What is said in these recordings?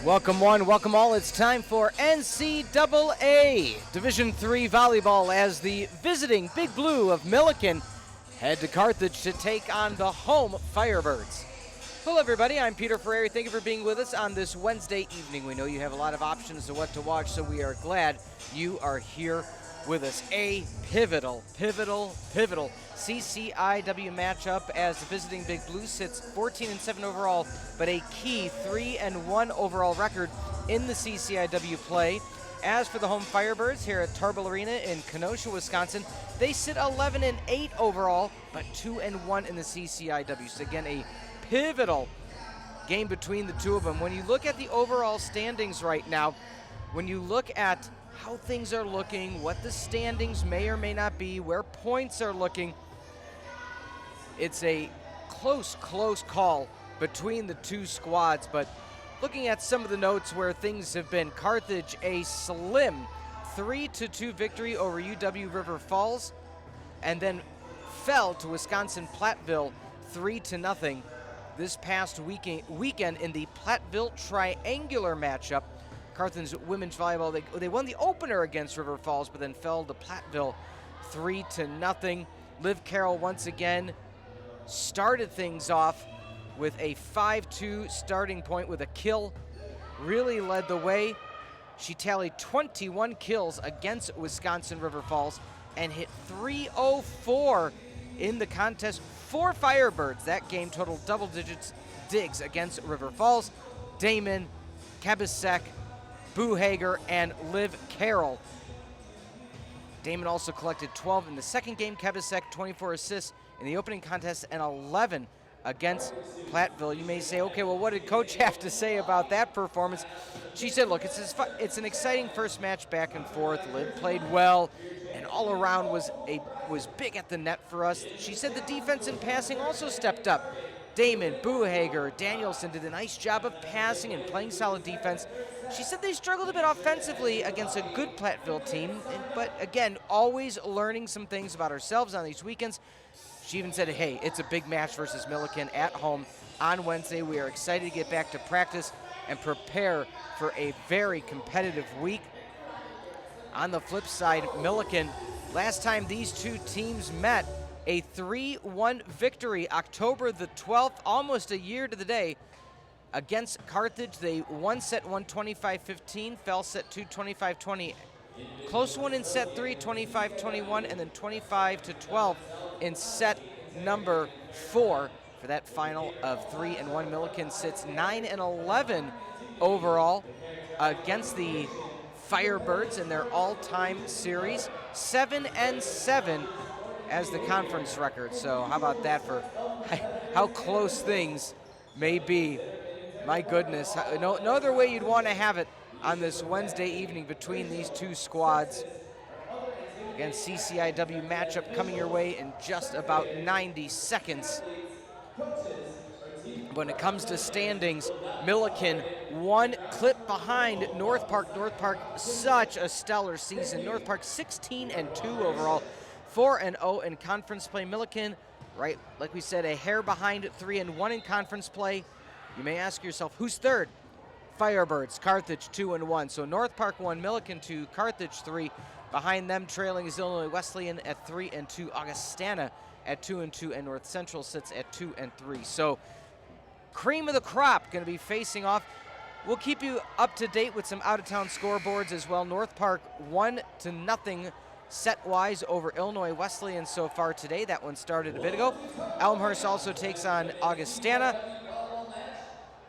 Welcome one, welcome all. It's time for NCAA Division III Volleyball as the visiting Big Blue of Millikin head to Carthage to take on the home Firebirds. Hello everybody, I'm Peter Ferreri. Thank you for being with us on this Wednesday evening. We know you have a lot of options of what to watch, so we are glad you are here with us. A pivotal CCIW matchup as the visiting Big Blue sits 14-7 overall, but a key 3-1 overall record in the CCIW play. As for the home Firebirds here at Tarble Arena in Kenosha, Wisconsin, they sit 11-8 overall, but 2-1 in the CCIW. So again, a pivotal game between the two of them. When you look at the overall standings right now, when you look at how things are looking, what the standings may or may not be, where points are looking, it's a close call between the two squads. But looking at some of the notes where things have been, Carthage a slim 3-2 victory over UW River Falls, and then fell to Wisconsin Platteville 3-0 this past weekend in the Platteville triangular matchup. Carthage's women's volleyball, they won the opener against River Falls, but then fell to Platteville 3-0. Liv Carroll once again started things off with a 5-2 starting point with a kill, really led the way. She tallied 21 kills against Wisconsin River Falls and hit 304 in the contest for Firebirds. That game totaled double digits digs against River Falls. Damon, Kabasek, Buhager, and Liv Carroll. Damon also collected 12 in the second game. Kabasek 24 assists in the opening contest and 11 against Platteville. You may say, okay, well, what did Coach have to say about that performance? She said, look, it's an exciting first match back and forth. Liv played well, and all around was big at the net for us. She said the defense and passing also stepped up. Damon, Buhager, Danielson did a nice job of passing and playing solid defense. She said they struggled a bit offensively against a good Platteville team, but again, always learning some things about ourselves on these weekends. She even said, hey, it's a big match versus Millikin at home on Wednesday. We are excited to get back to practice and prepare for a very competitive week. On the flip side, Millikin, last time these two teams met, a 3-1 victory, October the 12th, almost a year to the day, against Carthage. They won set 1 25-15, fell set 2 25-20. Close one in set 3, 25-21, and then 25-12 in set number 4 for that final of 3-1. Millikin sits 9-11 overall against the Firebirds in their all-time series, 7-7 as the conference record. So how about that for how close things may be? My goodness, no other way you'd want to have it on this Wednesday evening between these two squads. Again, CCIW matchup coming your way in just about 90 seconds. When it comes to standings, Millikin one clip behind North Park. North Park, such a stellar season. North Park 16-2 overall, 4-0 in conference play. Millikin, right, like we said, a hair behind 3-1 in conference play. You may ask yourself, who's third? Firebirds, Carthage 2-1. So North Park 1, Millikin 2, Carthage 3. Behind them, trailing is Illinois Wesleyan at 3-2, Augustana at 2-2, and North Central sits at 2-3. So cream of the crop going to be facing off. We'll keep you up to date with some out-of-town scoreboards as well. North Park 1-0 set-wise over Illinois Wesleyan so far today. That one started a bit ago. Elmhurst also takes on Augustana,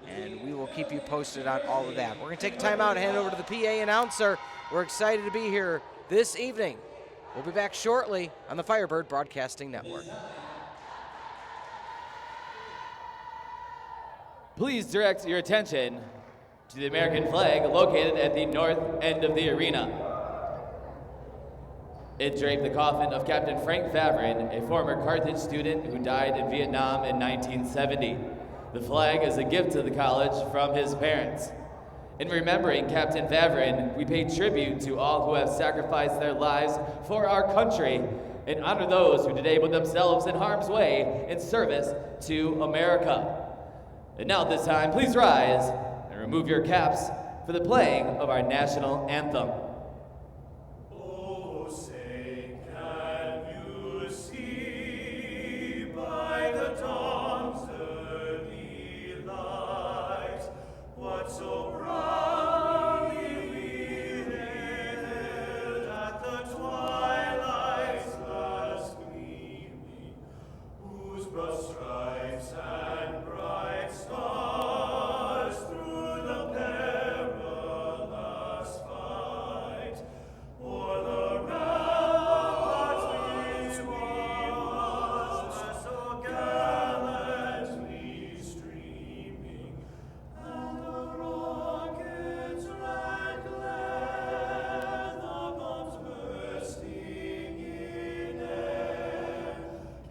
and we will keep you posted on all of that. We're going to take a timeout and hand over to the PA announcer. We're excited to be here this evening. We'll be back shortly on the Firebird Broadcasting Network. Please direct your attention to the American flag located at the north end of the arena. It draped the coffin of Captain Frank Favrin, a former Carthage student who died in Vietnam in 1970. The flag is a gift to the college from his parents. In remembering Captain Favrin, we pay tribute to all who have sacrificed their lives for our country and honor those who today put themselves in harm's way in service to America. And now at this time, please rise and and remove your caps for the playing of our national anthem. Oh, say, can you see by the dawn's early light what so proudly we hailed at the twilight's last gleaming, whose broad stripes and bright stars through the perilous fight o'er the ramparts we watched so gallantly streaming, and the rockets' red glare, the bombs bursting in air,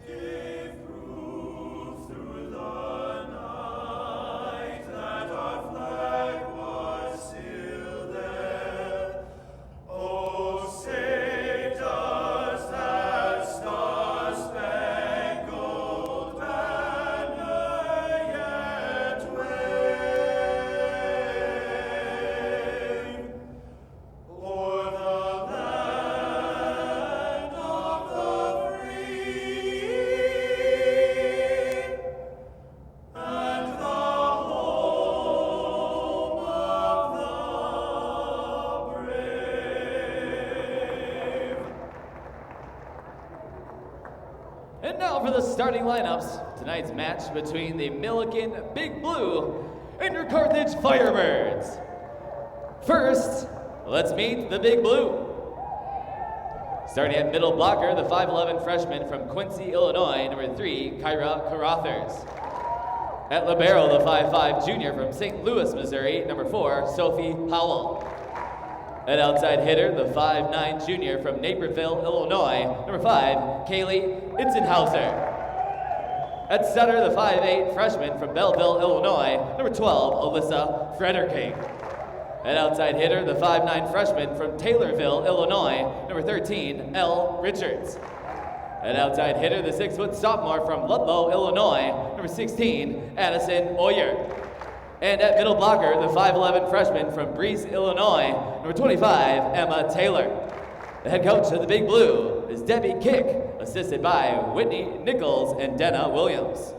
gave proof through the night that our flag was still there. Oh, say, does that star-spangled banner yet wave o'er the land of the free and the home of the brave? And now for the starting lineups. Tonight's match between the Millikin Big Blue and your Carthage Firebirds. First, let's meet the Big Blue. Starting at middle blocker, the 5'11 freshman from Quincy, Illinois, number 3, Kyra Carothers. At libero, the 5'5 junior from St. Louis, Missouri, number 4, Sophie Howell. At outside hitter, the 5'9 junior from Naperville, Illinois, number 5, Kaylee Itzenhauser. At center, the 5'8 freshman from Belleville, Illinois, number 12, Alyssa Frederking. At outside hitter, the 5'9 freshman from Taylorville, Illinois, number 13, Elle Richards. At outside hitter, the 6' sophomore from Ludlow, Illinois, number 16, Addison Oyer. And at middle blocker, the 5'11 freshman from Breese, Illinois, number 25, Emma Taylor. The head coach of the Big Blue is Debbie Kick, assisted by Whitney Nichols and Denna Williams.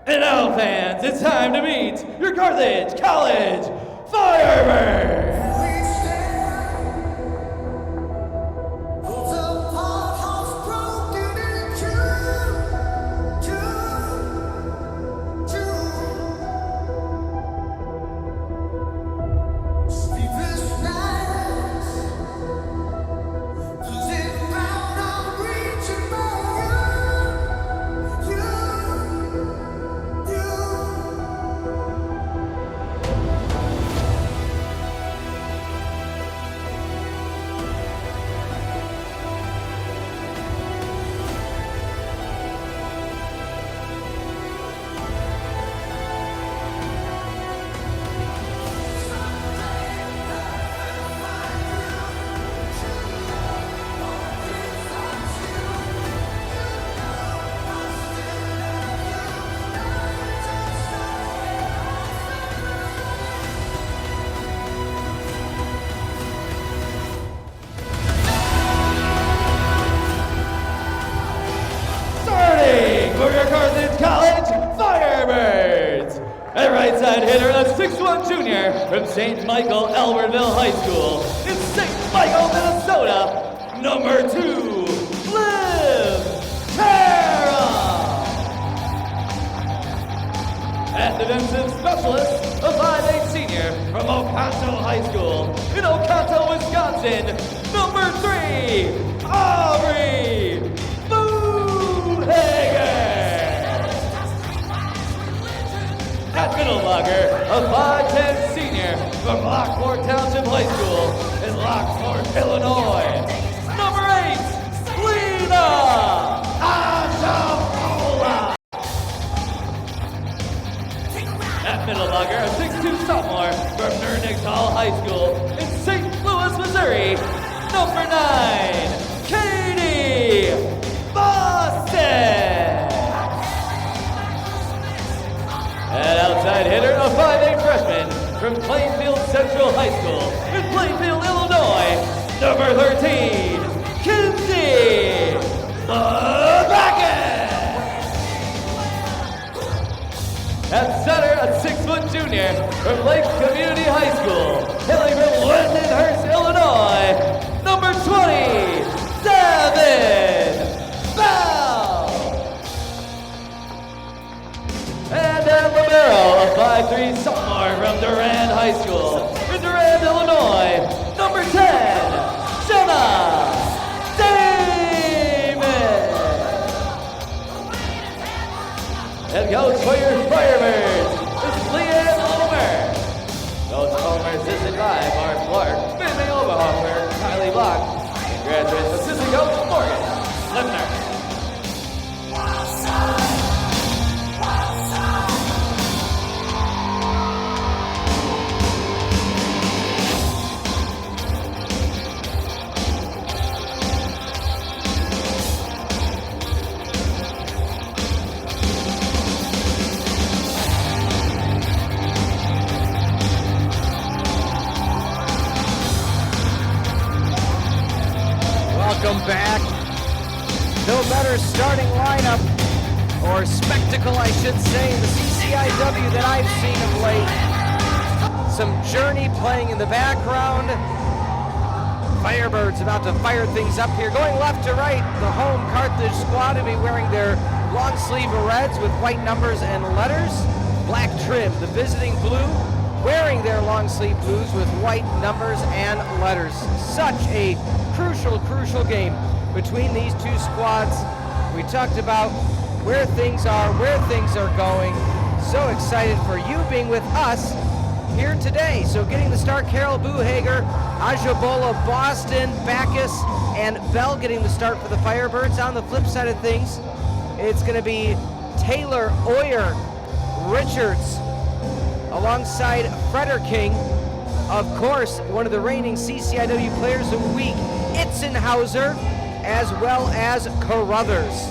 And now, fans, it's time to meet your Carthage College Firebirds! Carthage College Firebirds. At right side hitter, a 6'1 junior from St. Michael Albertville High School in St. Michael, Minnesota, number 2, Liv Tara. At defensive specialist, a 5'8 senior from Oconto High School in Oconto, Wisconsin, number 3, Aubrey Boothager. At middle blocker, a 5'10 senior from Lockport Township High School in Lockport, Illinois, number 8, Lena Ashapola. At middle blocker, a 6'2 sophomore from Nernix Hall High School in St. Louis, Missouri, number 9, Katie Boston. from Plainfield Central High School in Plainfield, Illinois, number 13, Kinsey Backus. At center, a 6-foot junior from Lake Community High School, hailing from Lindenhurst, Illinois, number 20, Devin Bell. And at libero, a 5'3" sophomore from Durand High School, in Durand, Illinois, number 10, Jenna Damon. And coach for your Firebirds is Leanne Homer. Coach Homer assisted by Mark Clark, Vinny Oberhofer, Kylie Block, and graduate assistant coach Morgan Lipner. Welcome back. No better starting lineup, or spectacle I should say, in the CCIW that I've seen of late. Some Journey playing in the background. Firebirds about to fire things up here. Going left to right, the home Carthage squad will be wearing their long sleeve reds with white numbers and letters. Black trim, the visiting blue, wearing their long sleeve blues with white numbers and letters. Such a crucial game between these two squads. We talked about where things are going. So excited for you being with us here today. So getting the start, Carol Buhager, Ajabola, Boston, Backus, and Bell getting the start for the Firebirds. On the flip side of things, it's going to be Taylor, Oyer, Richards, alongside Frederking. Of course, one of the reigning CCIW Players of the Week, Itzenhauser, as well as Carruthers.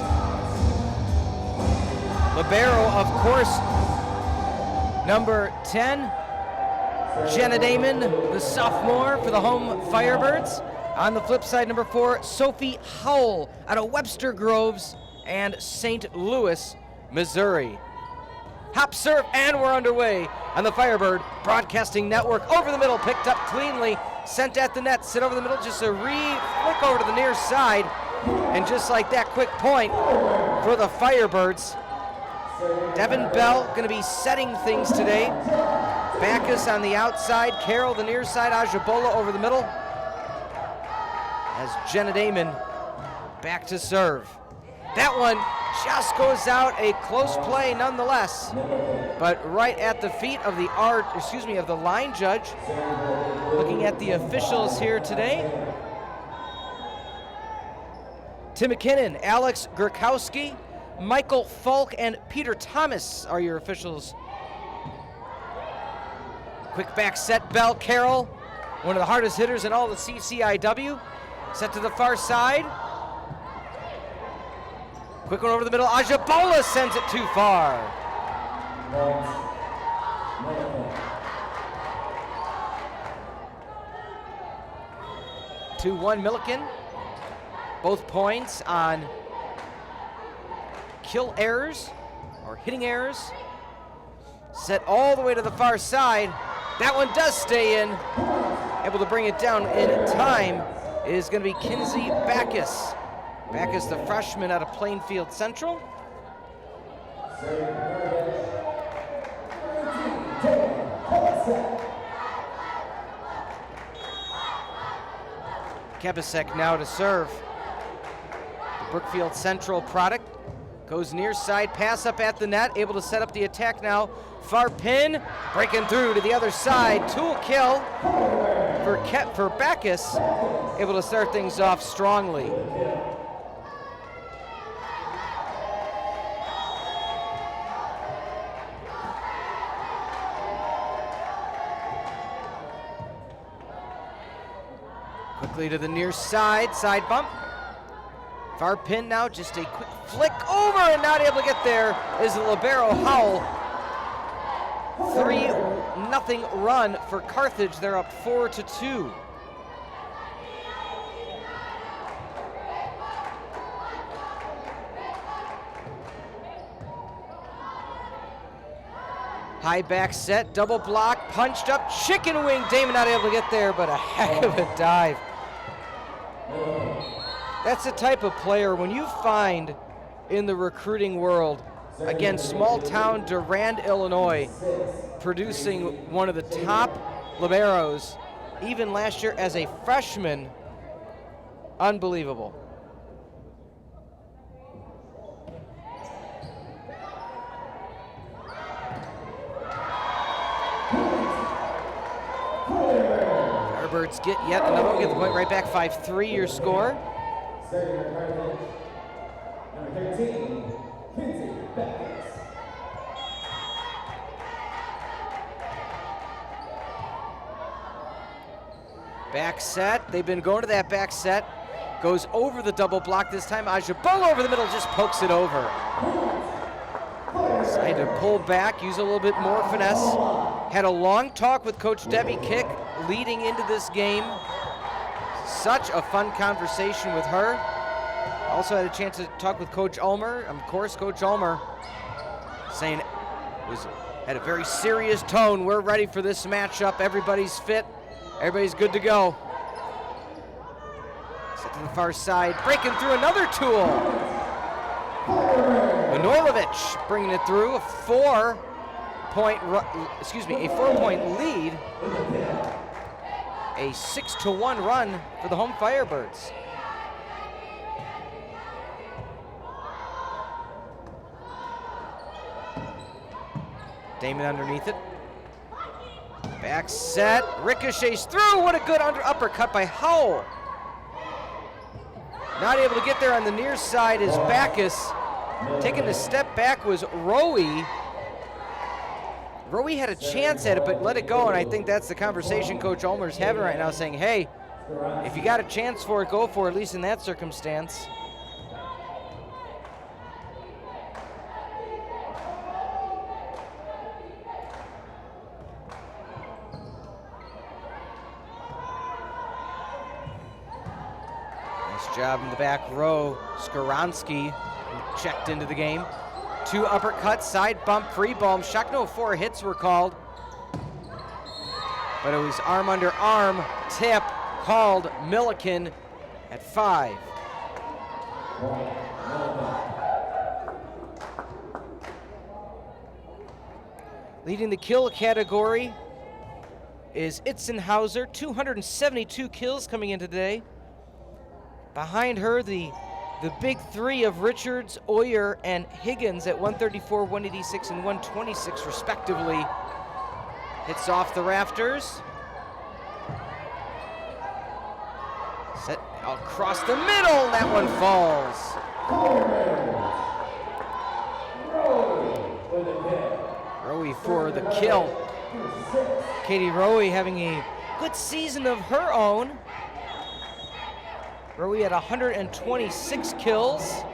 Libero, of course, number 10, Jenna Damon, the sophomore for the home Firebirds. On the flip side, number 4, Sophie Howell out of Webster Groves and St. Louis, Missouri. Hop serve, and we're underway on the Firebird Broadcasting Network. Over the middle, picked up cleanly, sent at the net, sit over the middle, just a flick over to the near side, and just like that, quick point for the Firebirds. Devin Bell going to be setting things today. Backus on the outside, Carroll the near side, Ajabola over the middle. As Jenna Damon back to serve. That one just goes out, a close play nonetheless, but right at the feet of the line judge. Looking at the officials here today. Tim McKinnon, Alex Gurkowski, Michael Falk, and Peter Thomas are your officials. Quick back set, Bell, Carroll, one of the hardest hitters in all the CCIW. Set to the far side. Quick one over the middle, Ajabola sends it too far. 2-1 Millikin. Both points on kill errors or hitting errors. Set all the way to the far side. That one does stay in. Able to bring it down in time is going to be Kinsey Backus. Backus, the freshman out of Plainfield Central. Kebasek now to serve. The Brookfield Central product goes near side, pass up at the net, able to set up the attack now. Far pin, breaking through to the other side. Tool kill for Backus, able to start things off strongly. Quickly to the near side, side bump. Far pin now, just a quick flick over and not able to get there is the libero Howell. 3-0 run for Carthage. They're up 4-2. High back set, double block, punched up, chicken wing. Damon not able to get there, but a heck of a dive. That's the type of player when you find in the recruiting world, again, small town Durand, Illinois, producing one of the top liberos, even last year as a freshman. Unbelievable. Firebirds get yet another one, get the point right back, 5-3 your score. Number 13, Kinsey Backus. Back set, they've been going to that back set. Goes over the double block this time. Ajabola over the middle, just pokes it over. Decided to pull back, use a little bit more finesse. Had a long talk with Coach Debbie Kick leading into this game. Such a fun conversation with her. Also had a chance to talk with Coach Ulmer. Of course, Coach Ulmer saying had a very serious tone. We're ready for this matchup. Everybody's fit. Everybody's good to go. Set to the far side, breaking through another tool. Manojlovic bringing it through, a 4-point lead. A 6-1 run for the home Firebirds. Damon underneath it. Back set, ricochets through. What a good uppercut by Howell. Not able to get there on the near side is Backus. Taking a step back was Rowe. Rowe had a chance at it, but let it go, and I think that's the conversation Coach Ulmer's having right now, saying, hey, if you got a chance for it, go for it, at least in that circumstance. Nice job in the back row. Skoransky checked into the game. 2 uppercuts, side bump, free ball. Shock no 4 hits were called. But it was arm under arm tip called Millikin at 5. Leading the kill category is Itzenhauser, 272 kills coming into today. Behind her, the big 3 of Richards, Oyer, and Higgins at 134, 186, and 126 respectively. Hits off the rafters. Set across the middle, and that one falls. Rowe for the kill. Katie Rowe having a good season of her own. Rowe had 126 kills.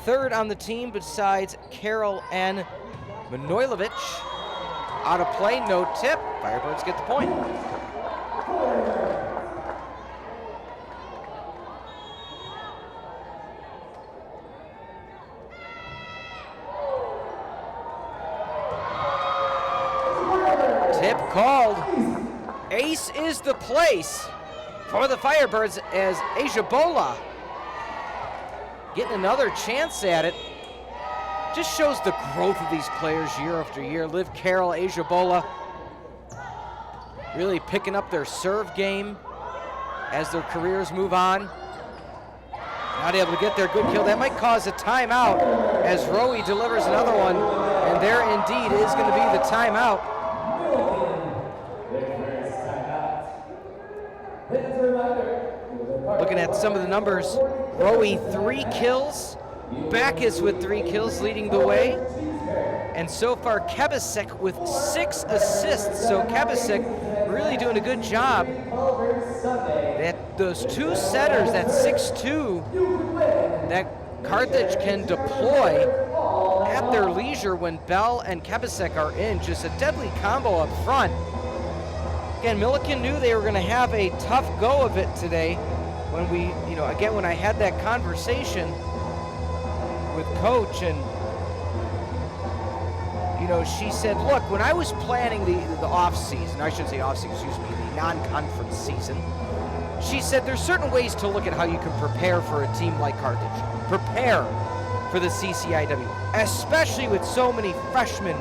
3rd on the team besides Carol and Manojlovic. Out of play, no tip. Firebirds get the point. Tip called. Ace is the place for the Firebirds as Ajabola getting another chance at it. Just shows the growth of these players year after year. Liv Carroll, Ajabola really picking up their serve game as their careers move on. Not able to get their good kill. That might cause a timeout as Rowe delivers another one, and there indeed is going to be the timeout. Looking at some of the numbers, Rowe 3 kills, Backus with 3 kills leading the way, and so far Kebasek with 6 assists. So Kebasek really doing a good job. That those 2 setters, that 6-2, that Carthage can deploy at their leisure when Bell and Kebasek are in. Just a deadly combo up front. Again, Millikin knew they were going to have a tough go of it today when when I had that conversation with Coach, and she said, look, when I was planning the off season, I shouldn't say off season, excuse me, the non-conference season, she said there's certain ways to look at how you can prepare for a team like Carthage. Prepare for the CCIW, especially with so many freshmen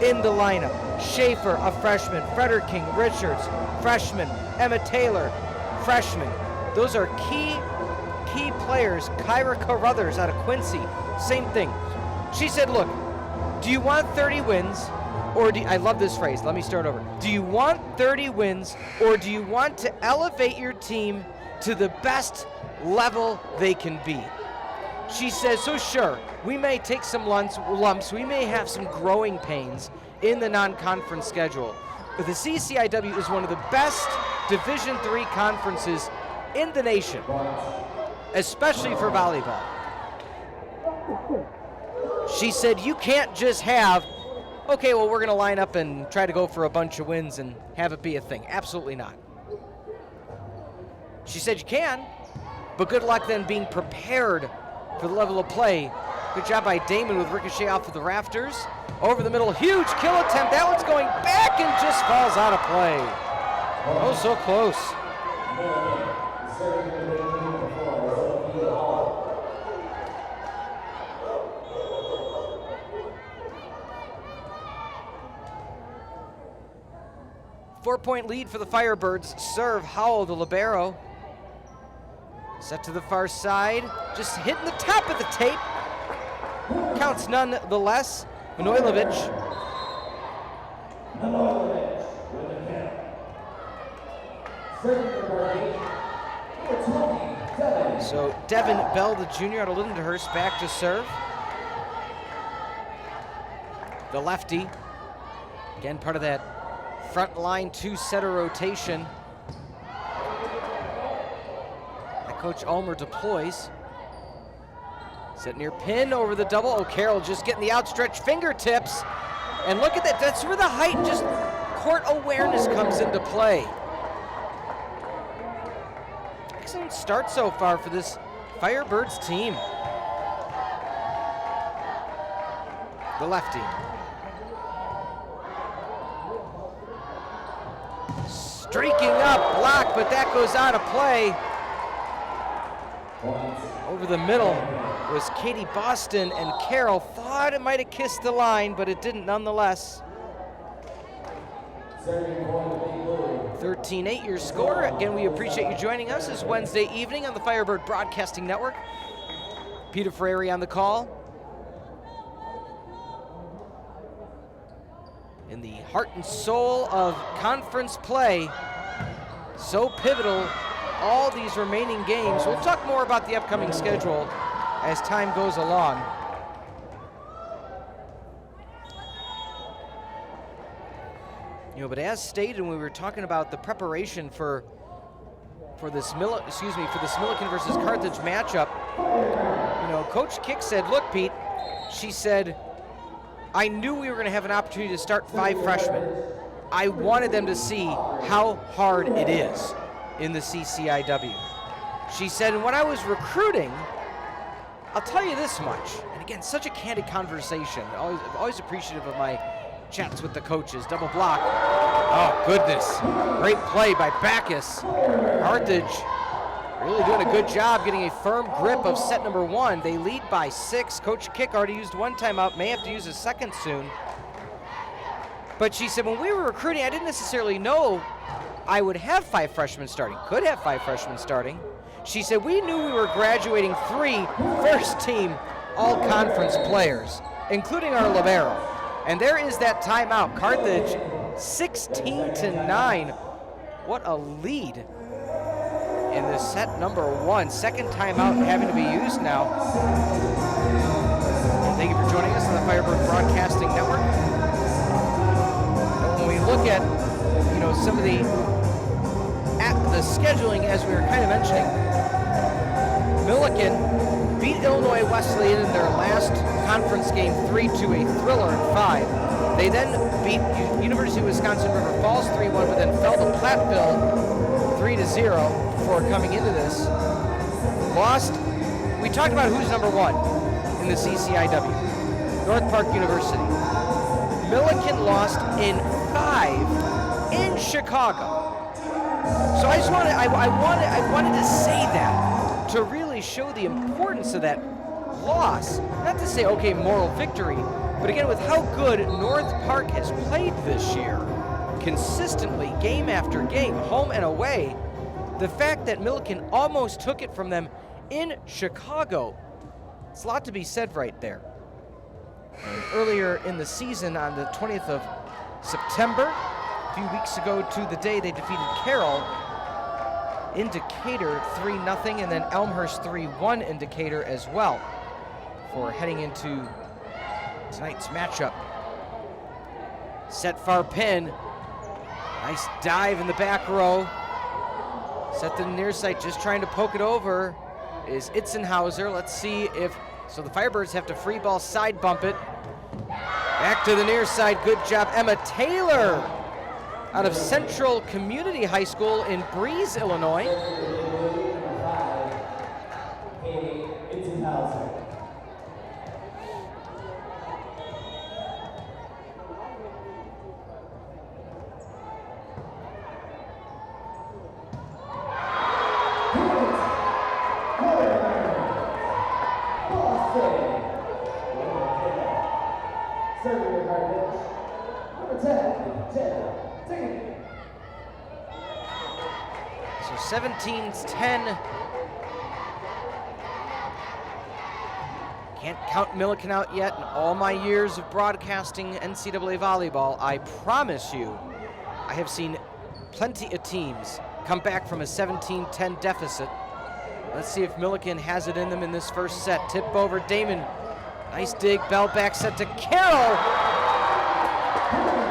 in the lineup. Schaefer, a freshman, Frederick King, Richards, freshman, Emma Taylor, freshman. Those are key players. Kyra Carruthers out of Quincy, same thing. She said, look, do you want 30 wins, or I love this phrase, let me start over. Do you want 30 wins, or do you want to elevate your team to the best level they can be? She says, so sure, we may take some lumps, we may have some growing pains in the non-conference schedule, but the CCIW is one of the best Division III conferences in the nation, especially for volleyball. She said, you can't just have, okay, well, we're going to line up and try to go for a bunch of wins and have it be a thing. Absolutely not. She said you can, but good luck then being prepared for the level of play. Good job by Damon with ricochet off of the rafters. Over the middle, huge kill attempt. That one's going back and just falls out of play. Oh, so close. 4-point lead for the Firebirds. Serve Howell, the libero. Set to the far side, just hitting the top of the tape. Counts nonetheless. Manojlovic. So Devin Bell, the junior out of Lindenhurst, back to serve. The lefty, again part of that front line two-setter rotation. That Coach Ulmer deploys. Set near pin over the double. O'Carroll just getting the outstretched fingertips. And look at that, that's where the height and just court awareness comes into play. Excellent start so far for this Firebirds team. The lefty. Streaking up, block, but that goes out of play. Over the middle was Katie Boston, and Carroll thought it might have kissed the line, but it didn't nonetheless. 13-8 your score. Again, we appreciate you joining us this Wednesday evening on the Firebird Broadcasting Network. Peter Ferreri on the call. In the heart and soul of conference play, so pivotal all these remaining games. We'll talk more about the upcoming schedule as time goes along. But as stated when we were talking about the preparation for this Millikin versus Carthage matchup, Coach Kick said, look, Pete, she said, I knew we were going to have an opportunity to start 5 freshmen. I wanted them to see how hard it is in the CCIW. She said, and when I was recruiting, I'll tell you this much, and again, such a candid conversation, always appreciative of my chats with the coaches. Double block. Oh, goodness. Great play by Backus. Carthage really doing a good job getting a firm grip of set number 1. They lead by 6. Coach Kick already used 1 timeout, may have to use a second soon. But she said, when we were recruiting, I didn't necessarily know I would have 5 freshmen starting. Could have 5 freshmen starting. She said, we knew we were graduating 3 first-team all-conference players, including our libero. And there is that timeout. Carthage 16-9. What a lead in the set number 1. Second timeout having to be used now. And thank you for joining us on the Firebird Broadcasting Network. And when we look at, some of the scheduling, as we were kind of mentioning, Millikin beat Illinois Wesleyan in their last conference game 3 to a thriller in 5. They then beat University of Wisconsin River Falls 3-1, but then fell to Platteville 3-0 before coming into this. Lost. We talked about who's number 1 in the CCIW. North Park University. Millikin lost in 5 in Chicago. So I just wanted to say that to really show the importance of that loss. Not to say, okay, moral victory, but again, with how good North Park has played this year, consistently, game after game, home and away, the fact that Millikin almost took it from them in Chicago, it's a lot to be said right there. And earlier in the season, on the 20th of September, a few weeks ago to the day, they defeated Carroll in Decatur 3-0, and then Elmhurst 3-1 in Decatur as well for heading into tonight's matchup. Set far pin. Nice dive in the back row. Set to the near side, just trying to poke it over is Itzenhauser. Let's see if, so the Firebirds have to free ball side bump it. Back to the near side, good job. Emma Taylor out of Central Community High School in Breeze, Illinois. So 17-10. Can't count Millikin out yet. In all my years of broadcasting NCAA volleyball, I promise you, I have seen plenty of teams come back from a 17-10 deficit. Let's see if Millikin has it in them in this first set. Tip over, Damon. Nice dig, bell back set to Carroll.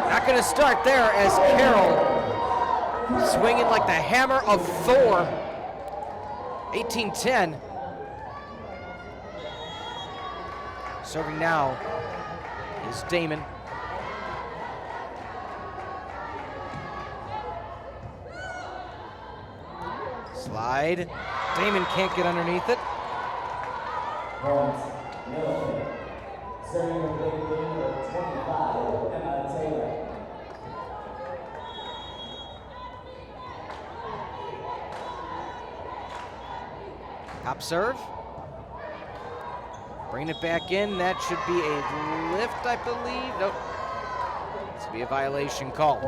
Not gonna start there as Carroll swinging like the hammer of Thor. 18-10. Serving now is Damon. Slide. Damon can't get underneath it. Serving with big number 25, Emma Taylor. Top serve. Bring it back in. That should be a lift, I believe. Nope. This will be a violation call.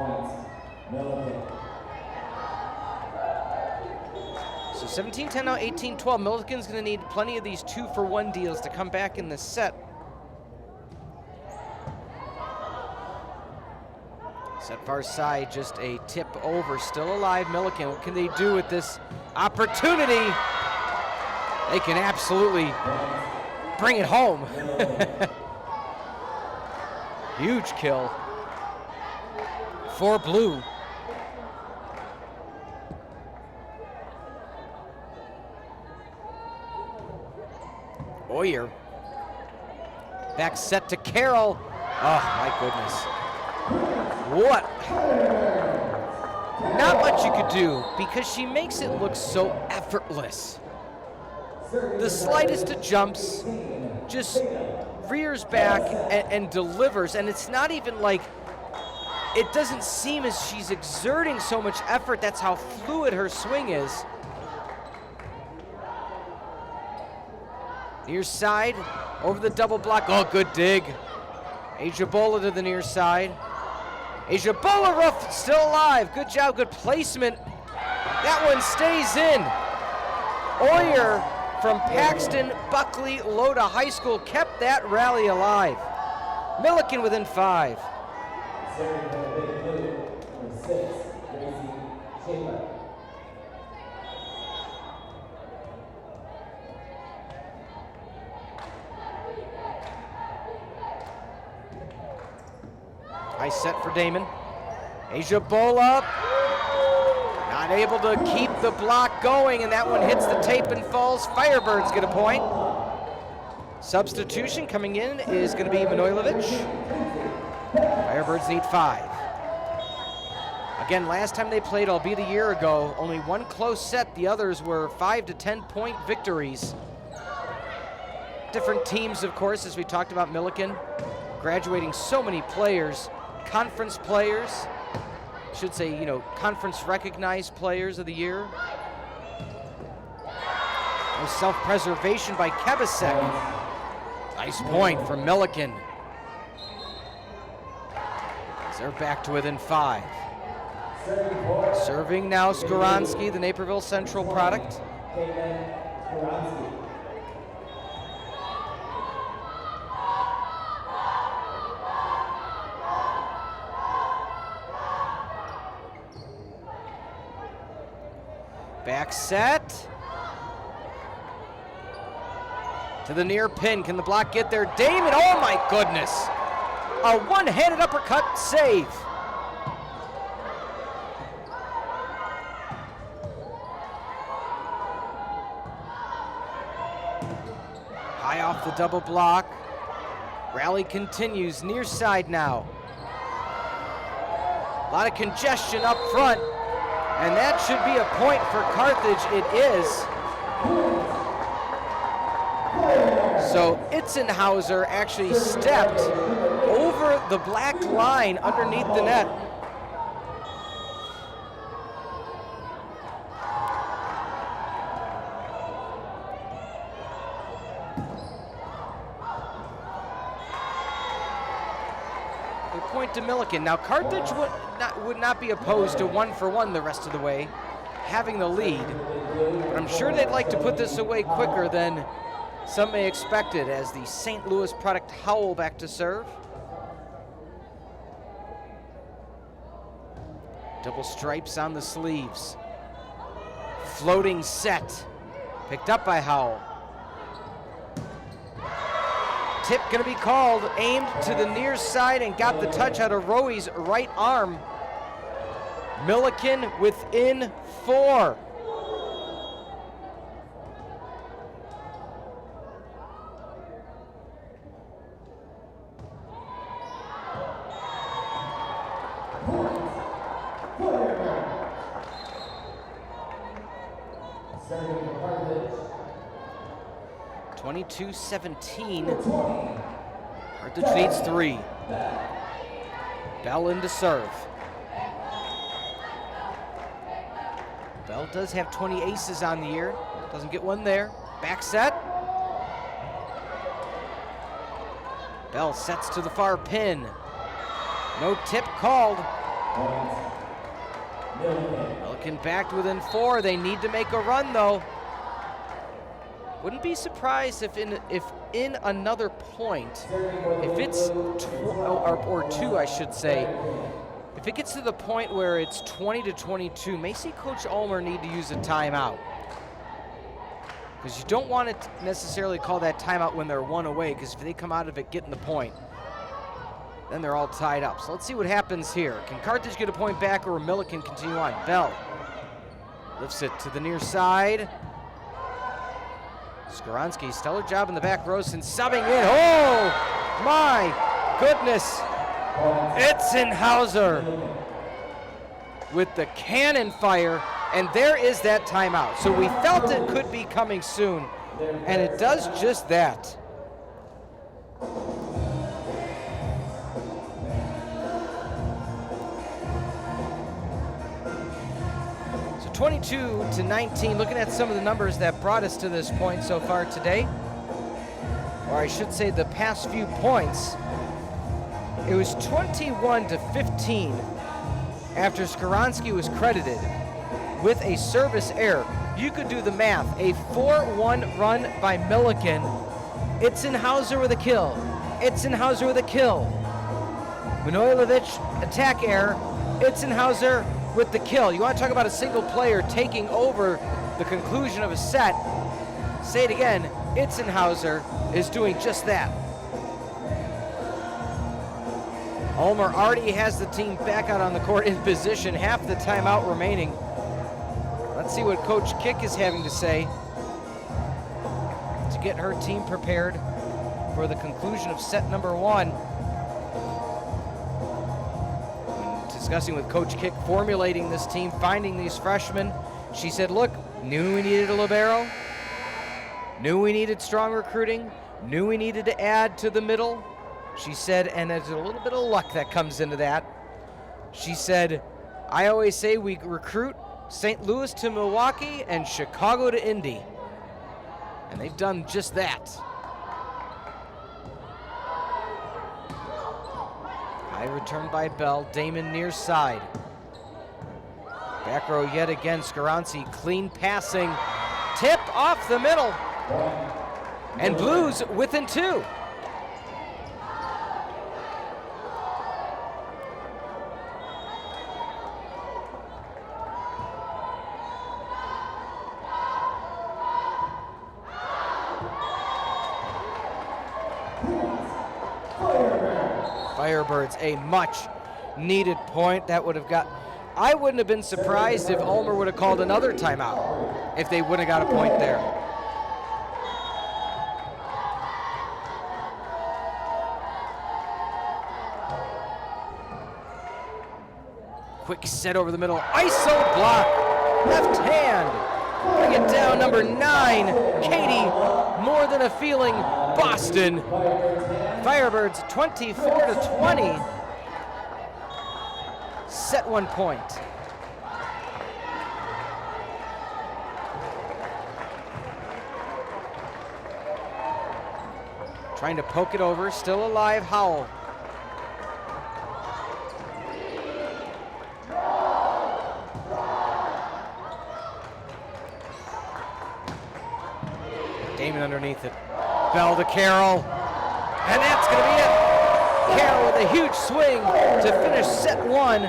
So 17-10 now, 18-12. Millikin's going to need plenty of these 2-for-1 deals to come back in this set. Set far side, just a tip over, still alive. Millikin, what can they do with this opportunity? They can absolutely bring it home. Huge kill for blue. Oyer. Back set to Carroll. Oh, my goodness. What? Not much you could do because she makes it look so effortless. The slightest of jumps, just rears back and delivers, and it's not even like, it doesn't seem as she's exerting so much effort. That's how fluid her swing is. Near side, over the double block. Oh, good dig. Ajabola to the near side. Ajabola rough, still alive. Good job, good placement. That one stays in. Oyer from Paxton Buckley Loda High School kept that rally alive. Millikin within 5. Serving from the big blue, number 6, Gracie Schaefer. Nice set for Damon. Ajabola not able to keep the block going, and that one hits the tape and falls. Firebirds get a point. Substitution coming in is going to be Manojlovic. Firebirds need 5. Again, last time they played, albeit a year ago, only one close set. The others were 5 to 10 point victories. Different teams, of course, as we talked about Millikin, graduating so many players, conference players, I should say, you know, conference recognized players of the year. No self-preservation by Kebasek. Nice point from Millikin. As they're back to within 5. Serving now Skoransky, the Naperville Central product. Back set. To the near pin. Can the block get there? Damon, oh my goodness. A one-handed uppercut save. High off the double block. Rally continues, near side now. A lot of congestion up front, and that should be a point for Carthage. It is. So Itzenhauser actually stepped over the black line underneath the net. Point to Millikin. Now Carthage would not be opposed to 1-for-1 the rest of the way, having the lead, but I'm sure they'd like to put this away quicker than some may expect it, as the St. Louis product Howell back to serve. Double stripes on the sleeves. Floating set, picked up by Howell. Tip gonna be called, aimed to the near side and got the touch out of Rowe's right arm. Millikin within 4. Serving Carthage. 22-17. Carthage needs 3. Bell in to serve. Bell does have 20 aces on the year. Doesn't get one there. Back set. Bell sets to the far pin. No tip called. Millikin back within 4. They need to make a run though. Wouldn't be surprised if in another point, if it's or 2, I should say, if it gets to the point where it's 20-22, may see Coach Ulmer need to use a timeout, because you don't want to necessarily call that timeout when they're 1 away, because if they come out of it getting the point, then they're all tied up. So let's see what happens here. Can Carthage get a point back, or will Millikin continue on? Bell lifts it to the near side. Skoransky, stellar job in the back row since subbing in. Oh my goodness. Itzenhauser with the cannon fire, and there is that timeout. So we felt it could be coming soon, and it does just that. So 22-19, looking at some of the numbers that brought us to this point so far today, or I should say the past few points. It was 21-15 after Skoransky was credited with a service error. You could do the math. A 4-1 run by Millikin. Itzenhauser with a kill. Itzenhauser with a kill. Manojlovic, attack error. Itzenhauser with the kill. You want to talk about a single player taking over the conclusion of a set. Say it again, Itzenhauser is doing just that. Ulmer already has the team back out on the court in position, half the timeout remaining. Let's see what Coach Kick is having to say to get her team prepared for the conclusion of set number 1. When discussing with Coach Kick, formulating this team, finding these freshmen, she said, look, knew we needed a libero, knew we needed strong recruiting, knew we needed to add to the middle. She said, and there's a little bit of luck that comes into that. She said, I always say we recruit St. Louis to Milwaukee and Chicago to Indy. And they've done just that. High return by Bell, Damon near side. Back row yet again, Skaranci, clean passing. Tip off the middle. And Blues within 2. Firebirds, a much needed point. That would have got, I wouldn't have been surprised if Ulmer would have called another timeout if they would have got a point there. Quick set over the middle, ISO block, left hand. Bring it down, number 9, Katie, more than a feeling, Boston. Firebirds 24-20. Set 1 point. Trying to poke it over, still alive, Howell. Damon underneath it. Bell to Carroll. And that's going to be it. Carroll with a huge swing to finish set 1,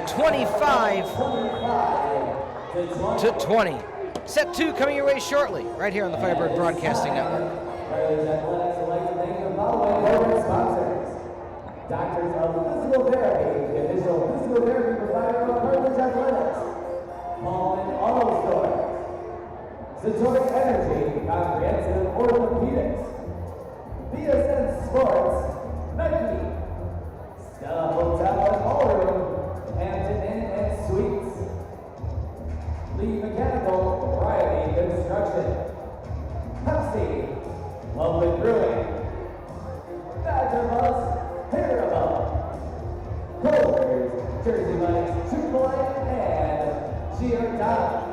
25-20. Set 2 coming your way shortly, right here on the Firebird Broadcasting Network. Doctors of Physical Therapy, the official physical therapy provider of Carthage Athletics. Paul and Auto Stores. Satori Energy, comprehensive orthopedics. BSN Sports, Nike, Stella Hotel and Ballroom, Hampton Inn and Suites, Lee Mechanical, Riley Construction, Pepsi, Public Brewing, Badger Bus, Parable, Colders, Jersey Mike's, Chick-fil-A, and Giordano's.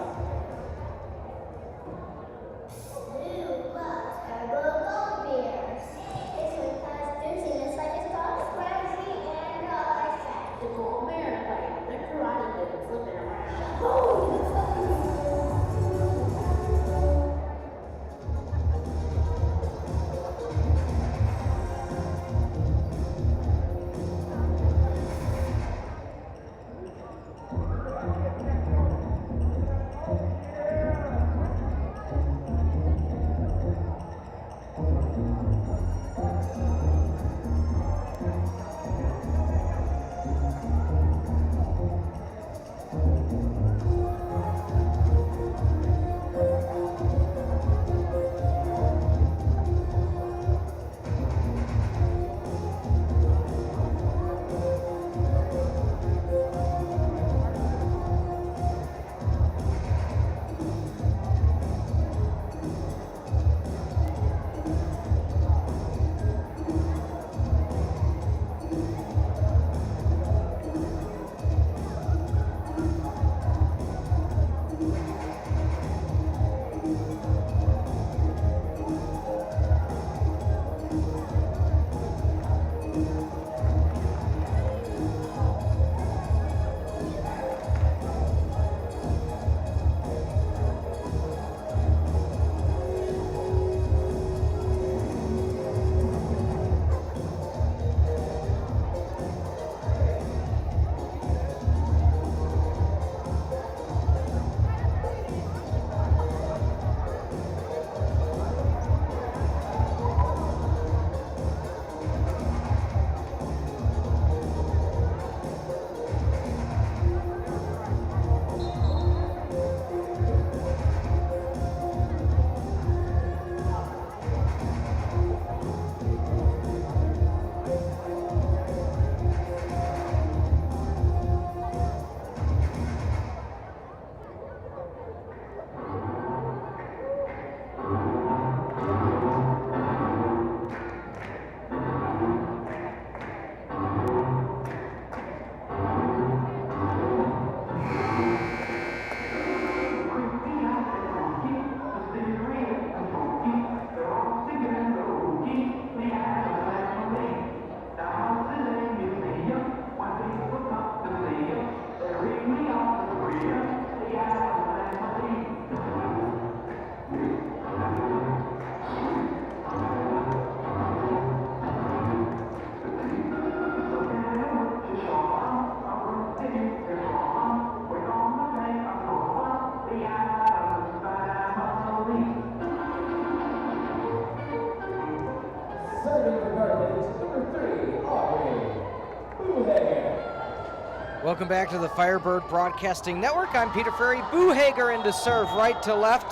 Welcome back to the Firebird Broadcasting Network. I'm Peter Ferreri. Buhager in to serve right to left.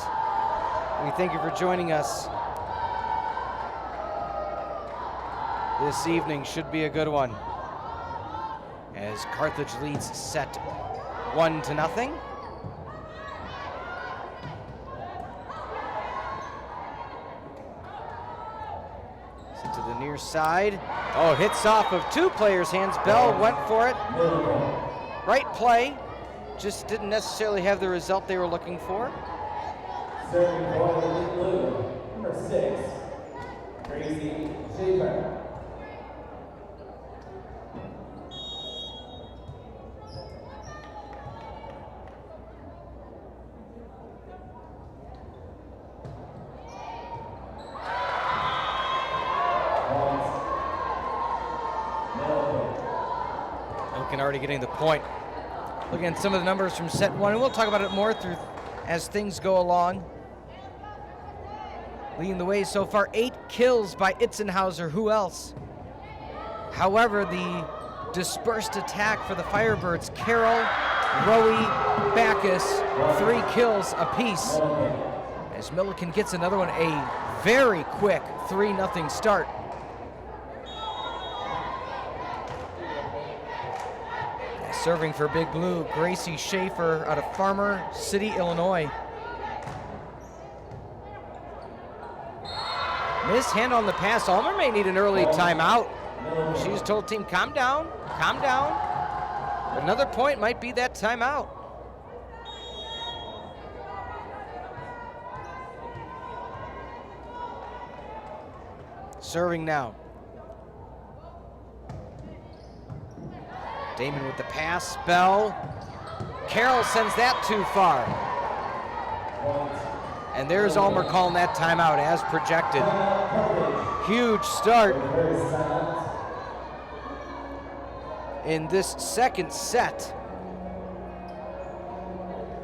We thank you for joining us. This evening should be a good one, as Carthage leads set 1-0. Set to the near side. Oh, hits off of two players' hands. Bell went for it. Right play, just didn't necessarily have the result they were looking for. Serving for the Big Blue, number 6, Gracie Schaefer. Millikin already getting the point. Looking at some of the numbers from set 1, and we'll talk about it more through as things go along. Leading the way so far, 8 kills by Itzenhauser. Who else? However, the dispersed attack for the Firebirds, Carroll, Rowie, Backus, 3 kills apiece. As Millikin gets another one, a very quick 3-0 start. Serving for Big Blue, Gracie Schaefer out of Farmer City, Illinois. Missed hand on the pass. Ulmer may need an early timeout. She's told team, calm down, calm down. Another point might be that timeout. Serving now. Damon with the pass, Bell. Carroll sends that too far. And there's Ulmer calling that timeout as projected. Huge start in this second set.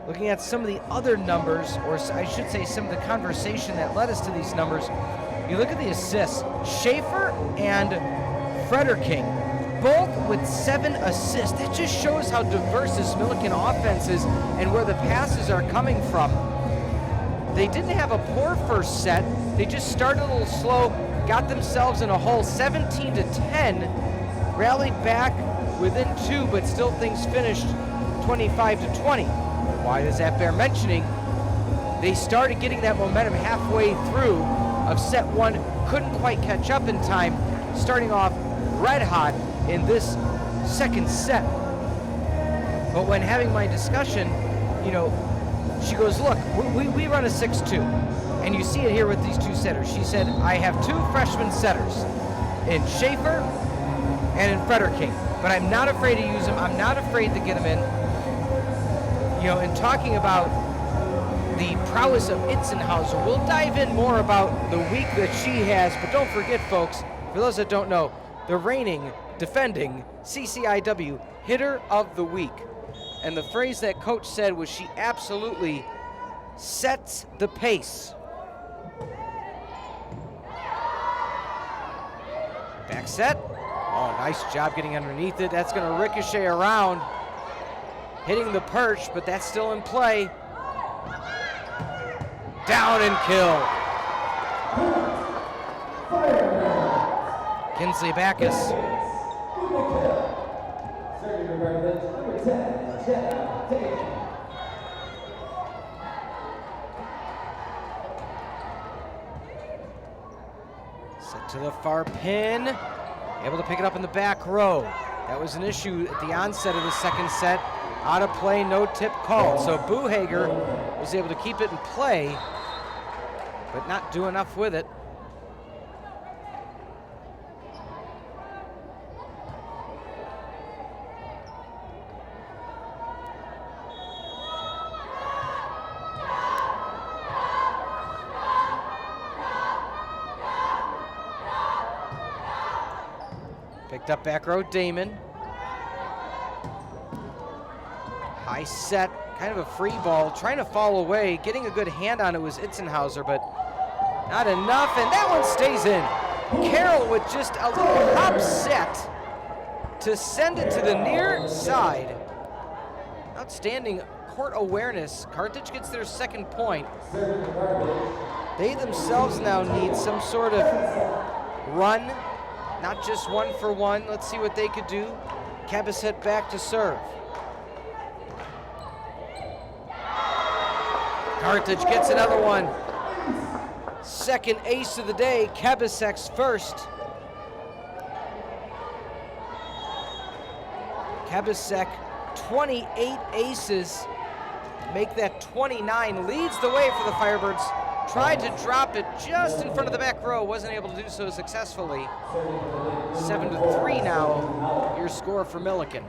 Looking at some of the other numbers, or I should say some of the conversation that led us to these numbers, you look at the assists. Schaefer and Frederking, both with 7 assists. That just shows how diverse this Millikin offense is and where the passes are coming from. They didn't have a poor first set. They just started a little slow, got themselves in a hole 17-10, rallied back within 2, but still things finished 25-20. Why does that bear mentioning? They started getting that momentum halfway through of set 1, couldn't quite catch up in time, starting off red hot in this second set. But when having my discussion, you know, she goes, look, we run a 6-2, and you see it here with these 2 setters. She said, I have 2 freshman setters in Schaefer and in Frederking, but I'm not afraid to use them. I'm not afraid to get them in. You know, in talking about the prowess of Itzenhauser, we'll dive in more about the week that she has, but don't forget, folks, for those that don't know, the reigning, defending CCIW Hitter of the Week. And the phrase that coach said was she absolutely sets the pace. Back set. Oh, nice job getting underneath it. That's going to ricochet around, hitting the perch, but that's still in play. Down and kill. Kinsley Backus. Set to the far pin. Able to pick it up in the back row. That was an issue at the onset of the second set. Out of play, no tip called. So Buhager was able to keep it in play, but not do enough with it. Picked up back row, Damon. High set, kind of a free ball, trying to fall away. Getting a good hand on it was Itzenhauser, but not enough, and that one stays in. Carroll with just a little upset to send it to the near side. Outstanding court awareness. Carthage gets their second point. They themselves now need some sort of run, not just 1-for-1. Let's see what they could do. Cabasset back to serve. Carthage gets another one. Second ace of the day, Cabassek's first. Cabasek, 28 aces, make that 29, leads the way for the Firebirds. Tried to drop it just in front of the back row, wasn't able to do so successfully. 7-3 now, your score for Millikin.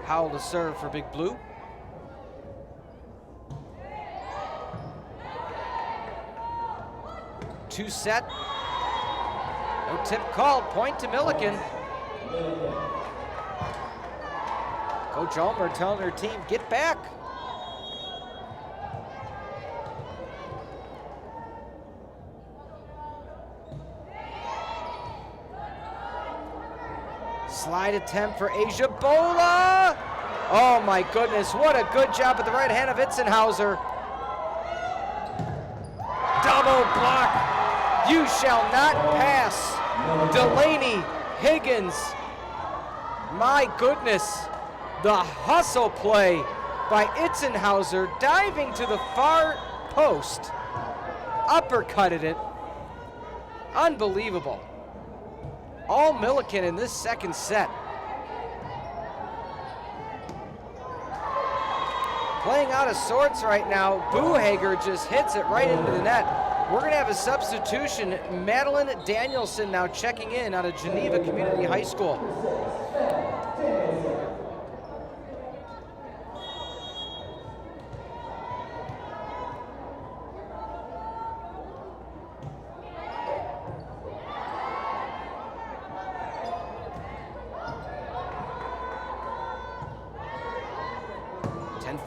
Howell to serve for Big Blue. Two set. No tip called, point to Millikin. Coach Ulmer telling her team, get back. Slide attempt for Asia Bola. Oh my goodness, what a good job at the right hand of Itzenhauser. Double block. You shall not pass. Delaney, Higgins. My goodness, the hustle play by Itzenhauser, diving to the far post. Uppercutted it. Unbelievable. All Millikin in this second set. Playing out of sorts right now. Buhager just hits it right into the net. We're going to have a substitution. Madeline Danielson now checking in out of Geneva Community High School.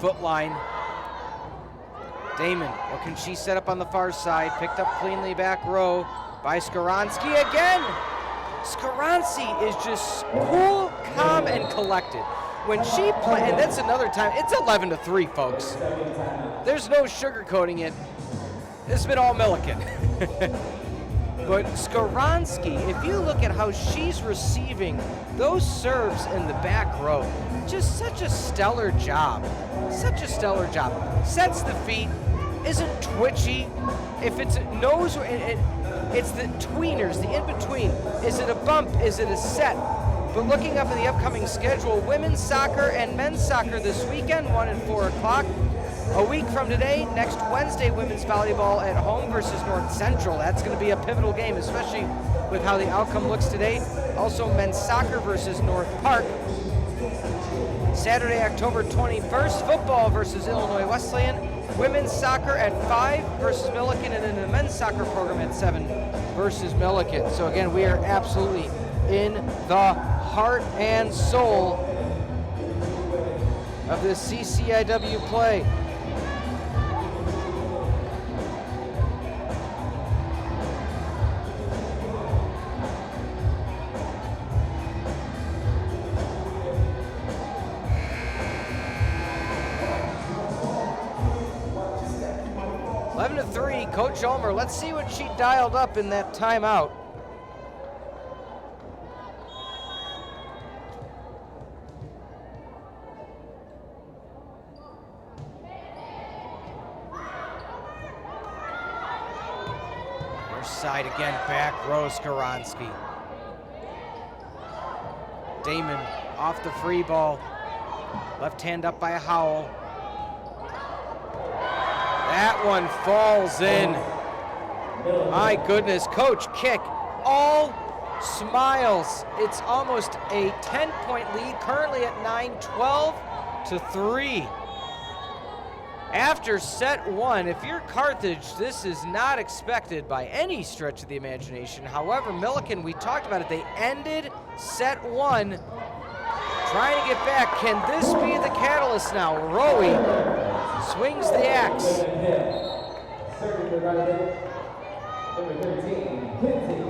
Foot line. Damon, what can she set up on the far side? Picked up cleanly back row by Skaronski again. Skaronski is just cool, calm, and collected. When she plays, and that's another time, it's 11-3, folks. There's no sugarcoating it. It's been all Millikin. But Skaronski, if you look at how she's receiving those serves in the back row, just such a stellar job. Such a stellar job. Sets the feet, isn't twitchy. If it's knows it's the tweeners, the in-between. Is it a bump? Is it a set? But looking up at the upcoming schedule, women's soccer and men's soccer this weekend, 1 and 4 o'clock. A week from today, next Wednesday, women's volleyball at home versus North Central. That's going to be a pivotal game, especially with how the outcome looks today. Also, men's soccer versus North Park. Saturday, October 21st, football versus Illinois Wesleyan. Women's soccer at 5 versus Millikin, and then the men's soccer program at 7 versus Millikin. So again, we are absolutely in the heart and soul of this CCIW play. Coach Ulmer, let's see what she dialed up in that timeout. Her side again, back row Skaronski. Damon off the free ball. Left hand up by Howell. That one falls in. My goodness, coach kick, all smiles. It's almost a 10-point lead, currently at 9, 12-3. After set one, if you're Carthage, this is not expected by any stretch of the imagination. However, Millikin, we talked about it, they ended set one, trying to get back. Can this be the catalyst now? Rowie swings the axe. Serving the right hand, number 13, Kinsey.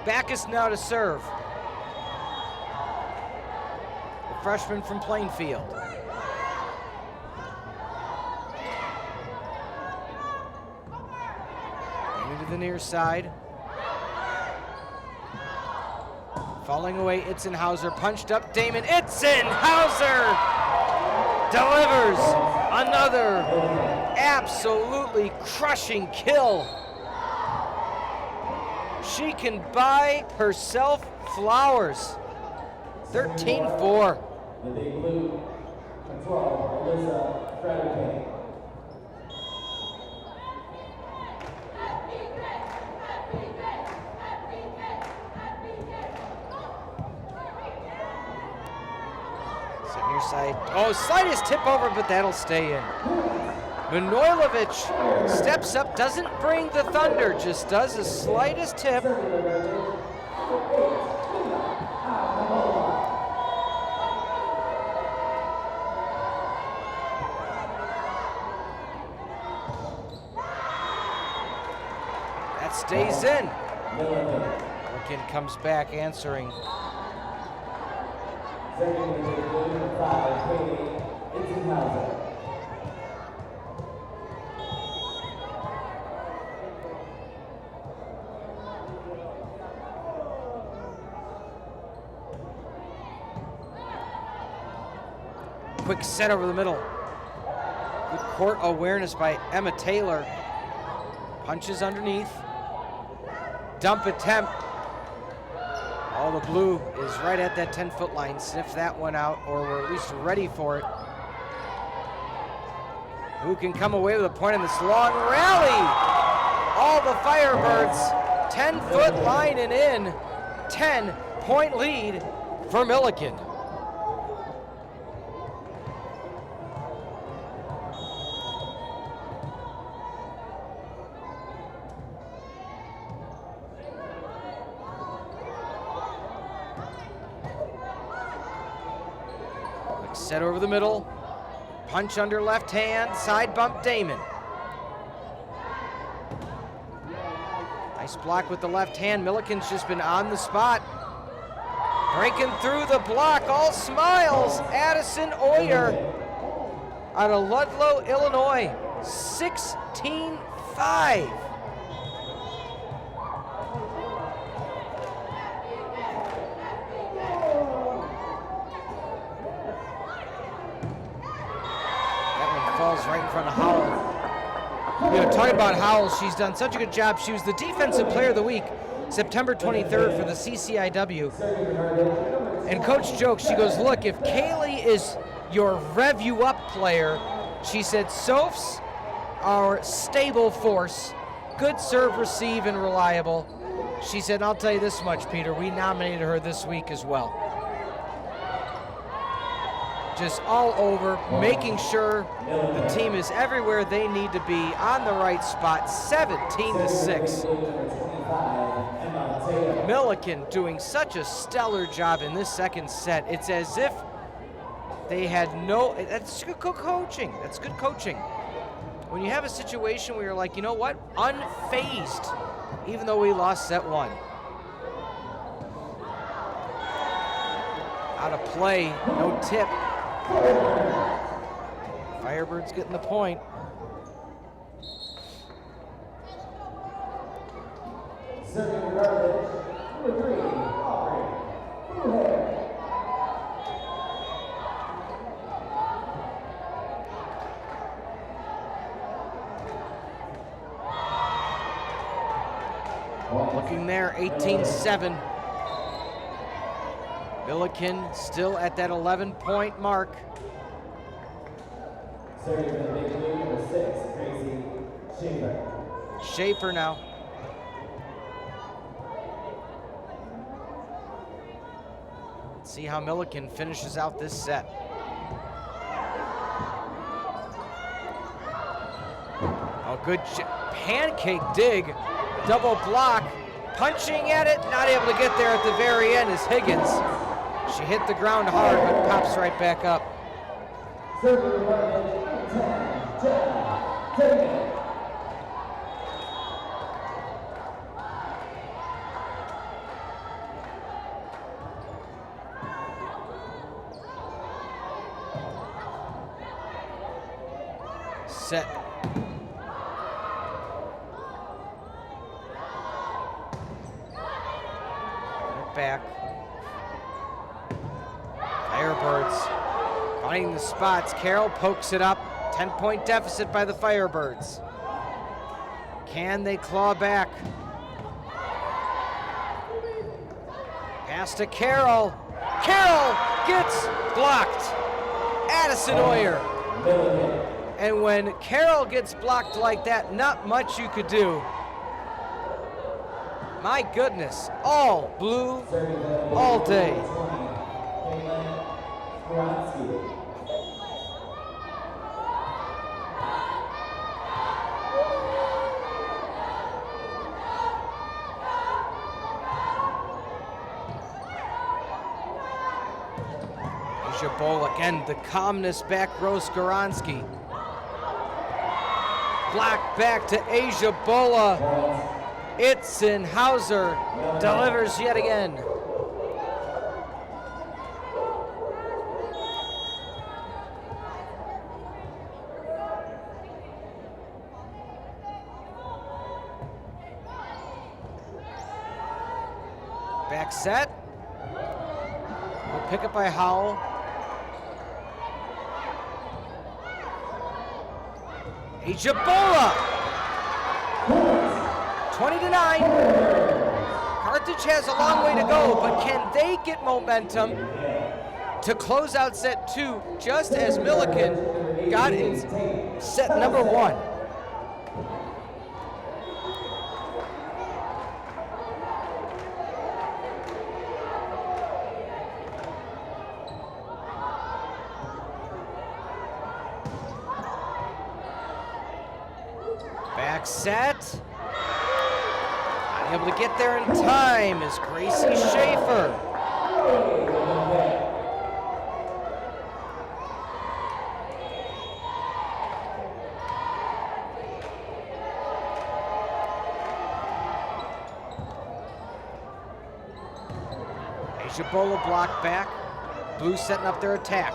Backus now to serve. The freshman from Plainfield. Into the near side. Falling away, Itzenhauser punched up Damon. Itzenhauser delivers another absolutely crushing kill. She can buy herself flowers. 13-4. The big blue, control, Alyssa Ferreri. Near side. Oh, slightest tip over, but that'll stay in. Manojlovic steps up, doesn't bring the thunder, just does the slightest tip. That stays in. Millikin comes back answering. Second, the big blue, 5, Katie Itzenhauser. Quick set over the middle. Good court awareness by Emma Taylor. Punches underneath. Dump attempt. All the blue is right at that 10-foot line. Sniff that one out, or we're at least ready for it. Who can come away with a point in this long rally? All the Firebirds, 10-foot line and in. 10-point lead for Millikin. Set over the middle, punch under left hand, side bump Damon. Nice block with the left hand. Millikin's just been on the spot. Breaking through the block, all smiles. Addison Oyer out of Ludlow, Illinois, 16-5. Falls right in front of Howell. You know, talking about Howell, she's done such a good job. She was the Defensive Player of the Week, September 23rd for the CCIW. And Coach jokes, she goes, look, if Kaylee is your rev you up player, she said, Sophs are stable force, good serve, receive, and reliable. She said, and I'll tell you this much, Peter, we nominated her this week as well. Just all over, making sure the team is everywhere they need to be, on the right spot, 17-6. Millikin doing such a stellar job in this second set. It's as if they had that's good coaching. That's good coaching. When you have a situation where you're like, you know what, unfazed, even though we lost set one. Out of play, no tip. Firebirds getting the point. Serving Carthage, number 3, Aubrey. Looking there, 18-7. Millikin still at that 11-point mark. Serving the big blue, number 6, Tracy Schaefer. Schaefer now. Let's see how Millikin finishes out this set. Oh, good pancake dig, double block, punching at it, not able to get there at the very end is Higgins. She hit the ground hard, but pops right back up. Serving Carthage, 10, Jenna Taylor. set. Back. Firebirds finding the spots. Carroll pokes it up. 10-point deficit by the Firebirds. Can they claw back? Pass to Carroll. Carroll gets blocked. Addison Oyer. And when Carroll gets blocked like that, not much you could do. My goodness, all blue, all day. Bowl again, the calmness back row Skoronski. Block back to Asia Bola. Itzenhauser delivers yet again. Back set. Pick up by Howell. Asia Bola. 20-9. Carthage has a long way to go, but can they get momentum to close out set 2 just as Millikin got in set number 1? Back set. Not able to get there in time is Gracie Schaefer. Asia Bola blocked back. Blue setting up their attack.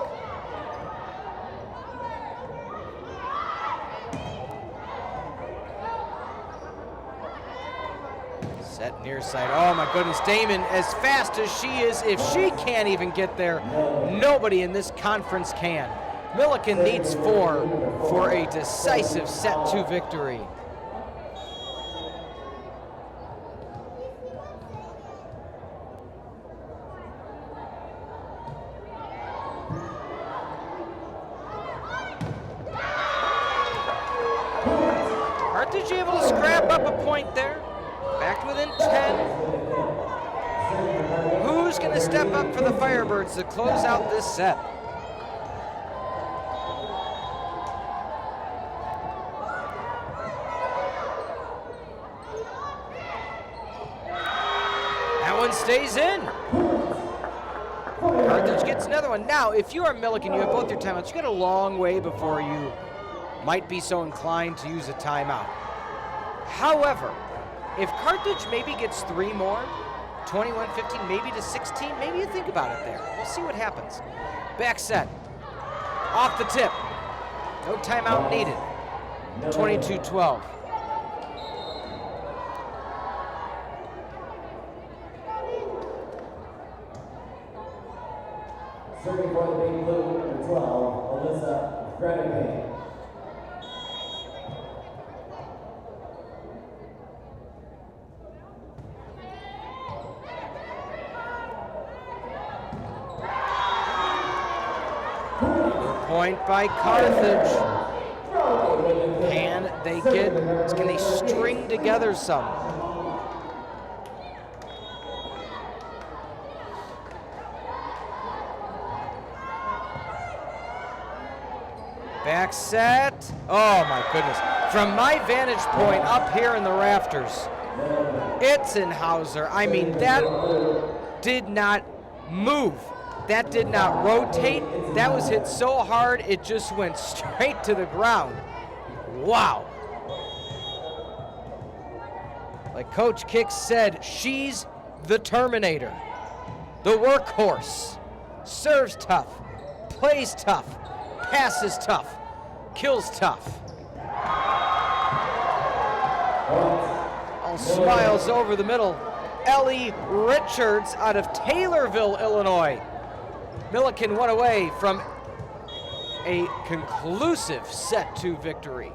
Set near side. Oh my goodness, Damon, as fast as she is, if she can't even get there, nobody in this conference can. Millikin needs 4 for a decisive set 2 victory. Carthage able to scrap up a point there. Back to within 10. Who's going to step up for the Firebirds to close out this set? That one stays in. Carthage gets another one. Now, if you are Millikin, you have both your timeouts. You got a long way before you might be so inclined to use a timeout. However, if Carthage maybe gets 3 more, 21-15, maybe to 16, maybe you think about it there. We'll see what happens. Back set. Off the tip. No timeout needed. 22-12. Serving for the Big Blue, number 12, Alyssa Ferreri. Point by Carthage. Can they string together some? Back set. Oh my goodness. From my vantage point up here in the rafters, Itzenhauser, I mean, that did not move. That did not rotate. That was hit so hard, it just went straight to the ground. Wow. Like Coach Kicks said, she's the Terminator. The workhorse. Serves tough, plays tough, passes tough, kills tough. All smiles over the middle. Ellie Richards out of Taylorville, Illinois. Millikin one away from a conclusive set 2 victory.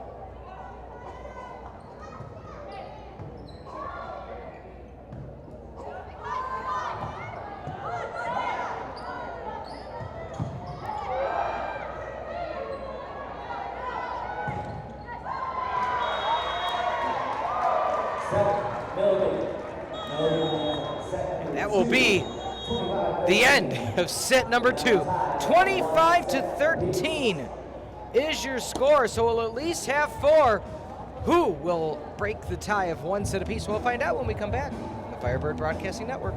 That will be the end of set number 2. 25-13 is your score, so we'll at least have 4. Who will break the tie of 1 set apiece? We'll find out when we come back on the Firebird Broadcasting Network.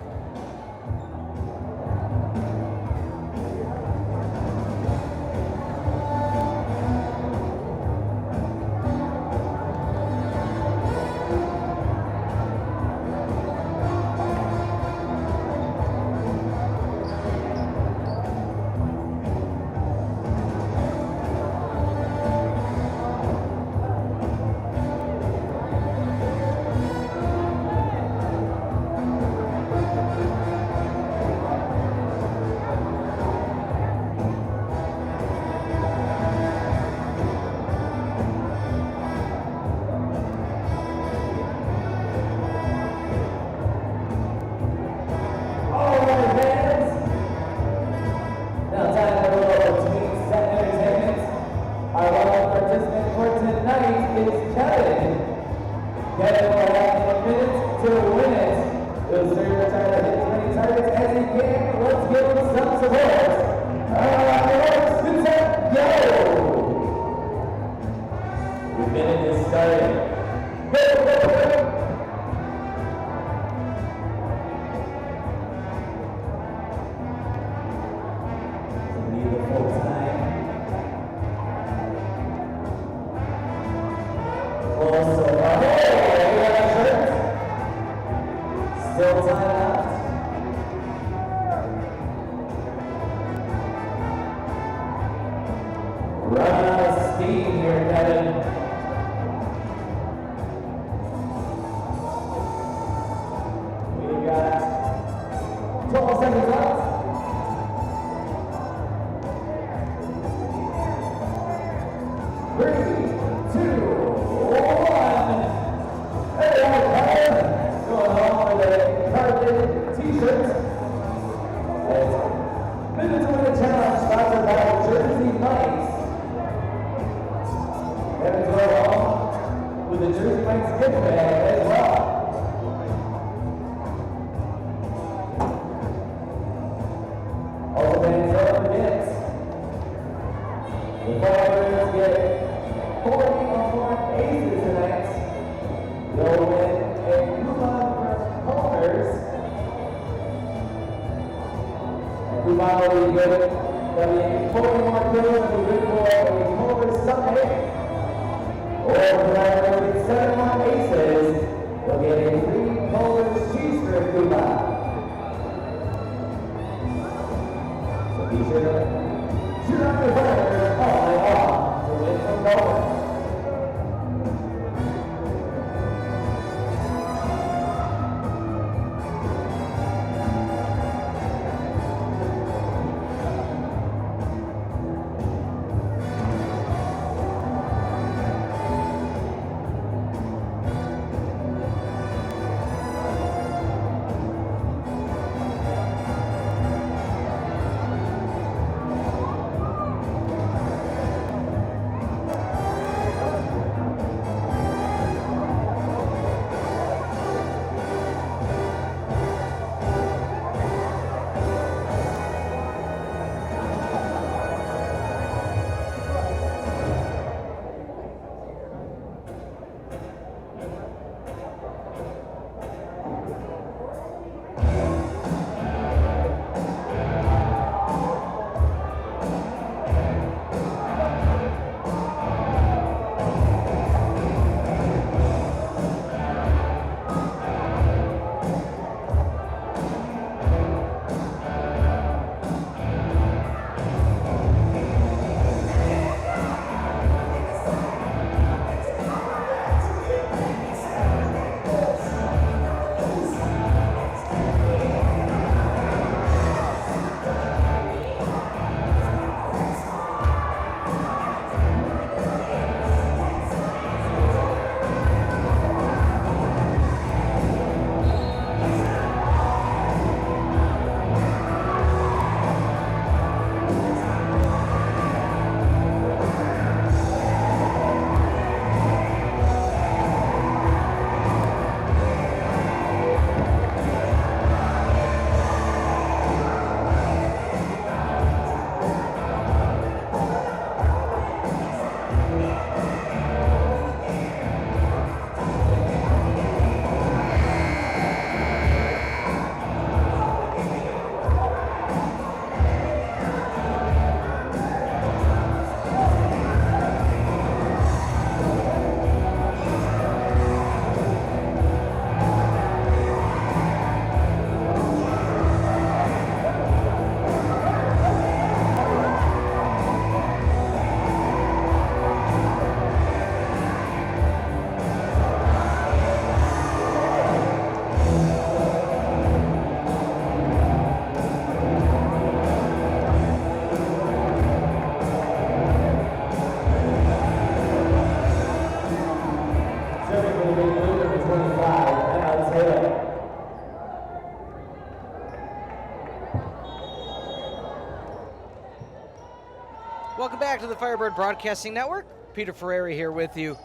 back to the Firebird Broadcasting Network. Peter Ferreri here with you.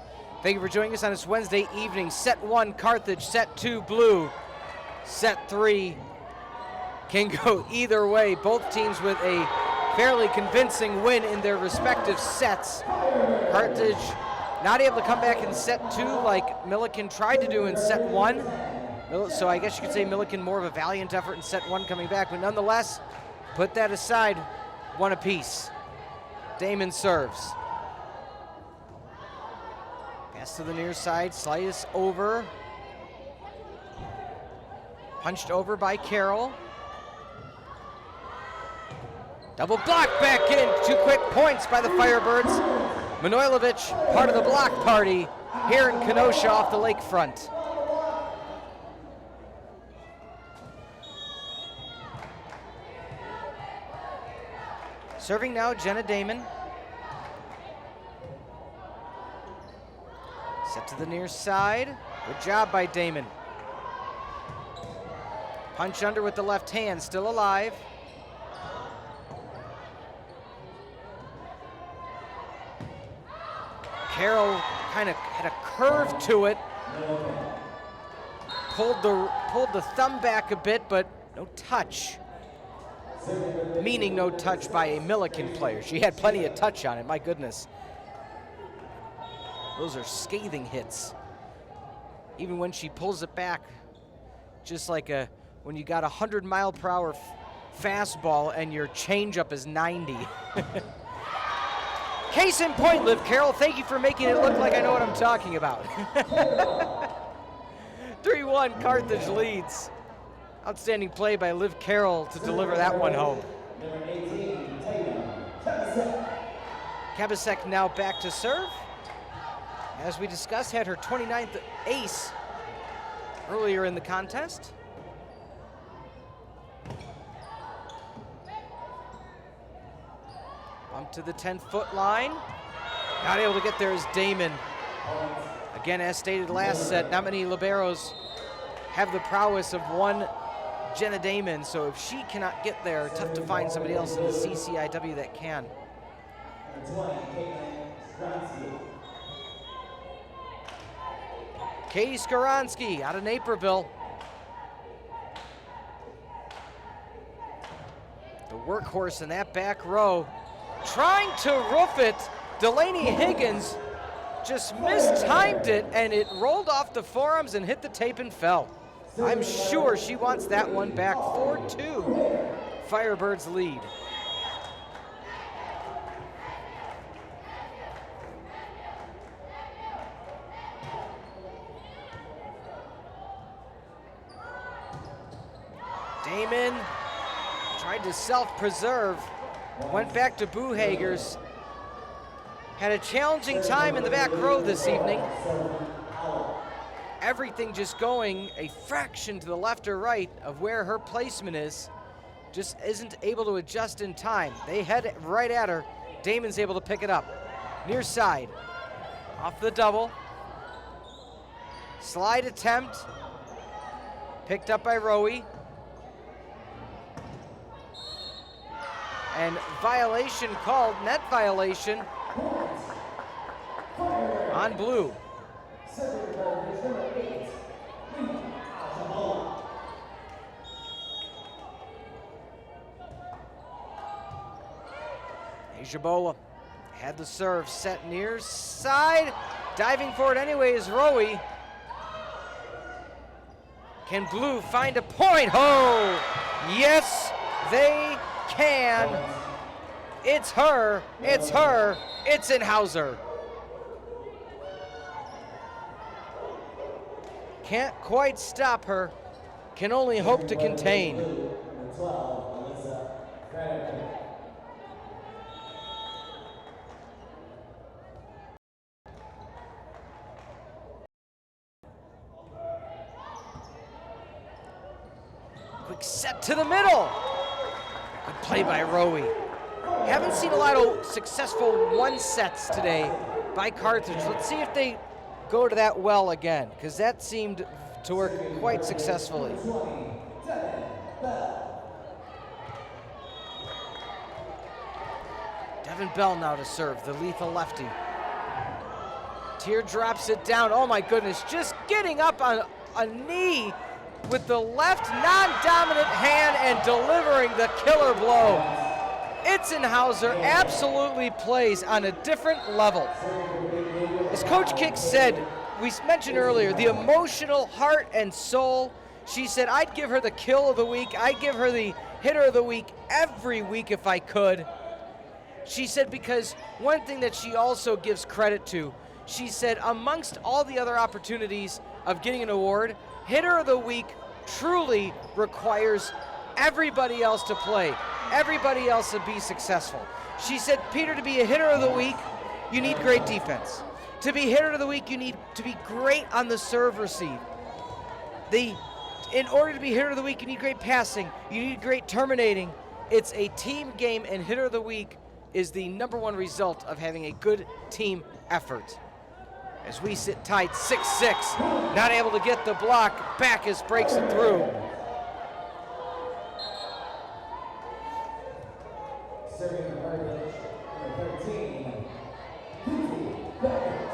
Thank you for joining us on this Wednesday evening. Set 1, Carthage. Set 2, Blue. Set 3 can go either way. Both teams with a fairly convincing win in their respective sets. Carthage not able to come back in set 2 like Millikin tried to do in set 1. So I guess you could say Millikin more of a valiant effort in set 1 coming back, but nonetheless, put that aside, one apiece. Damon serves. Pass to the near side, slice over. Punched over by Carroll. Double block back in, 2 quick points by the Firebirds. Manojlovic, part of the block party here in Kenosha off the lakefront. Serving now, Jenna Damon. Set to the near side. Good job by Damon. Punch under with the left hand, still alive. Carroll kind of had a curve to it. Pulled the thumb back a bit, but no touch. Meaning no touch by a Millikin player. She had plenty of touch on it, my goodness. Those are scathing hits. Even when she pulls it back, just like when you got a 100-mile-per-hour fastball and your changeup is 90. Case in point, Liv Carroll, thank you for making it look like I know what I'm talking about. 3-1, Carthage leads. Outstanding play by Liv Carroll to deliver that one home. Kabasek now back to serve. As we discussed, had her 29th ace earlier in the contest. Bump to the 10-foot line. Not able to get there is Damon. Again, as stated last set, not many liberos have the prowess of one Jenna Damon, so if she cannot get there, tough to find somebody else in the CCIW that can. Katie Skowronski out of Naperville. The workhorse in that back row. Trying to roof it, Delaney Higgins just mistimed it, and it rolled off the forearms and hit the tape and fell. I'm sure she wants that one back. 4-2, Firebirds lead. Damon tried to self-preserve, went back to Buhagers. Had a challenging time in the back row this evening. Everything just going a fraction to the left or right of where her placement is. Just isn't able to adjust in time. They head right at her. Damon's able to pick it up. Near side, off the double. Slide attempt, picked up by Rowie. And violation called, net violation on Blue. Jabola had the serve set near side. Diving for it anyway is Rowie. Can Blue find a point? Oh, yes, they can. It's her, it's her, it's Inhauser. Can't quite stop her, can only hope to contain. Quick set to the middle. Good play by Rowie. Haven't seen a lot of successful one sets today by Carthage. Let's see if they go to that well again, because that seemed to work quite successfully. Devin Bell now to serve, the lethal lefty. Tear drops it down. Oh my goodness, just getting up on a knee with the left non-dominant hand and delivering the killer blow. Itzenhauser absolutely plays on a different level. As Coach Kick said, we mentioned earlier, the emotional heart and soul. She said, I'd give her the kill of the week. I'd give her the hitter of the week every week if I could. She said, because one thing that she also gives credit to, she said, amongst all the other opportunities of getting an award, hitter of the week truly requires everybody else to play, everybody else to be successful. She said, Peter, to be a hitter of the week, you need great defense. To be hitter of the week, you need to be great on the serve receive. In order to be hitter of the week, you need great passing, you need great terminating. It's a team game, and hitter of the week is the #1 result of having a good team effort. As we sit tight, 6-6, not able to get the block. Backus breaks it through. Serving the Carthage, number 13, Backus.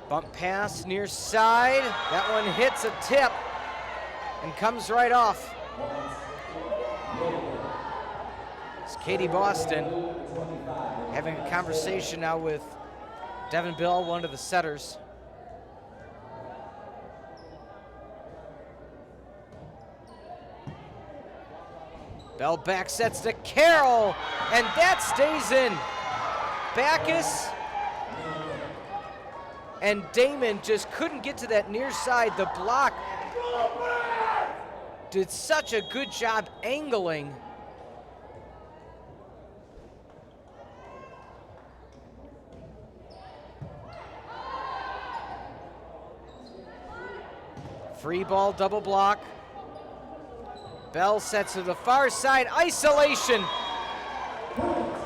Bump pass near side. That one hits a tip and comes right off. It's Katie Boston having a conversation now with Devin Bill, one of the setters. Bell back sets to Carroll, and that stays in. Backus and Damon just couldn't get to that near side. The block did such a good job angling. Free ball, double block. Bell sets to the far side, isolation.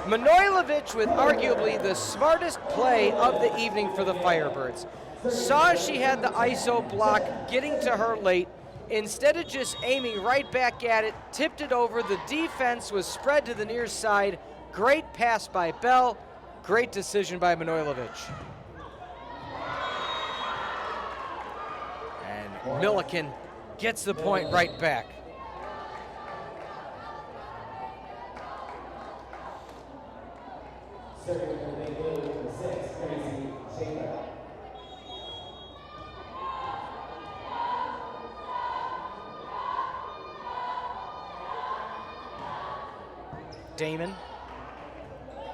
Manojlovic with arguably the smartest play of the evening for the Firebirds. Saw she had the ISO block getting to her late. Instead of just aiming right back at it, tipped it over. The defense was spread to the near side. Great pass by Bell. Great decision by Manojlovic. And Millikin gets the point right back. Serving the big blue, number 6, Gracie Shaker. Damon.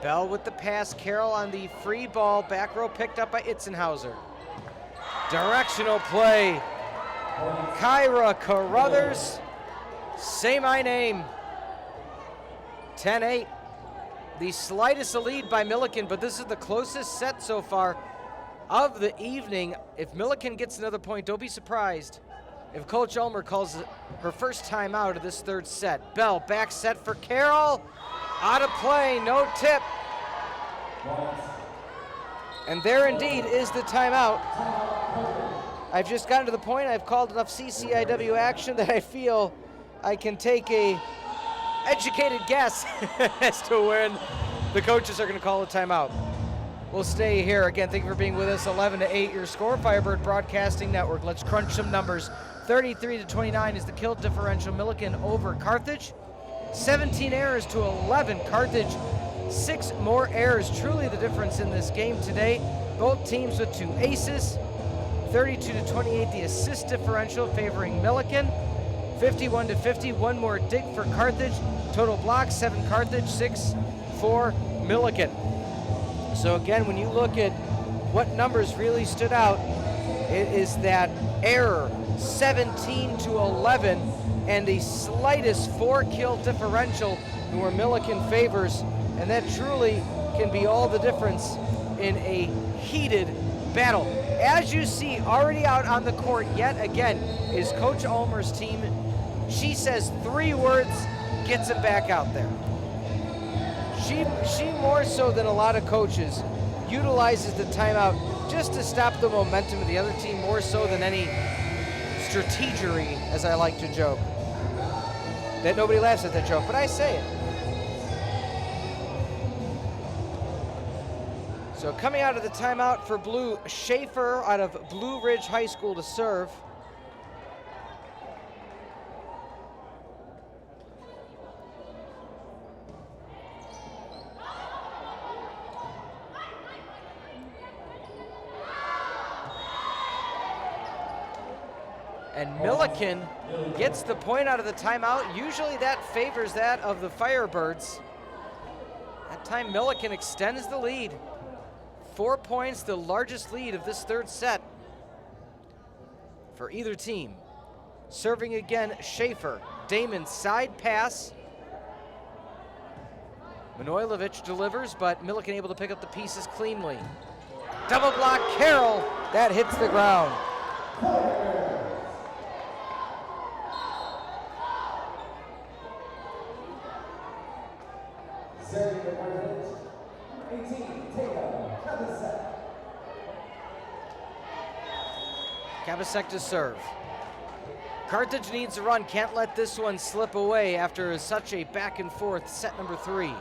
Bell with the pass. Carroll on the free ball. Back row picked up by Itzenhauser. Directional play. Kyra Carruthers. Say my name. 10-8. The slightest a lead by Millikin, but this is the closest set so far of the evening. If Millikin gets another point, don't be surprised if Coach Ulmer calls her first time out of this third set. Bell back set for Carroll. Out of play, no tip. And there indeed is the timeout. I've just gotten to the point, I've called enough CCIW action that I feel I can take a educated guess as to when the coaches are going to call a timeout. We'll stay here. Again, thank you for being with us. 11-8 your score. Firebird Broadcasting Network. Let's crunch some numbers. 33-29 is the kill differential. Millikin over Carthage. 17 errors to 11. Carthage 6 more errors. Truly the difference in this game today. Both teams with 2 aces. 32-28 the assist differential favoring Millikin. 51-50, one more dig for Carthage. Total blocks, 7 Carthage, 6 for Millikin. So again, when you look at what numbers really stood out, it is that error, 17-11, and the slightest 4 kill differential where Millikin favors, and that truly can be all the difference in a heated battle. As you see, already out on the court yet again is Coach Ulmer's team. She says 3 words, gets it back out there. She more so than a lot of coaches utilizes the timeout just to stop the momentum of the other team more so than any strategery, as I like to joke. That nobody laughs at that joke, but I say it. So coming out of the timeout for Blue, Schaefer out of Blue Ridge High School to serve. And Millikin gets the point out of the timeout. Usually that favors that of the Firebirds. That time Millikin extends the lead. 4 points, the largest lead of this third set for either team. Serving again, Schaefer. Damon side pass. Manojlovic delivers, but Millikin able to pick up the pieces cleanly. Double block, Carroll. That hits the ground. Serving the Carthage, 18, Kabasek to serve. Carthage needs a run, can't let this one slip away after such a back and forth set number 3.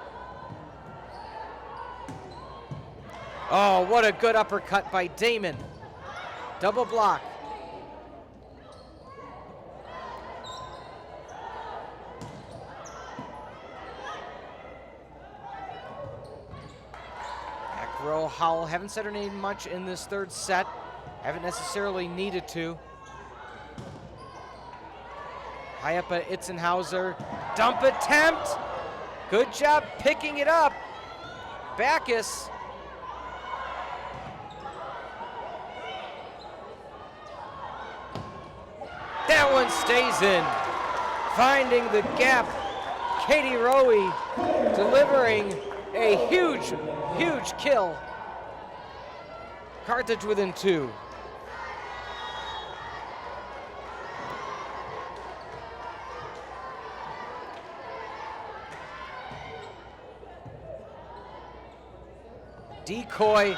Oh, what a good uppercut by Damon. Double block. Back row, Howell, haven't said her name much in this third set. Haven't necessarily needed to. High up at Itzenhauser. Dump attempt. Good job picking it up. Backus. That one stays in. Finding the gap. Katie Rowe delivering a huge, huge kill. Carthage within 2. Decoy.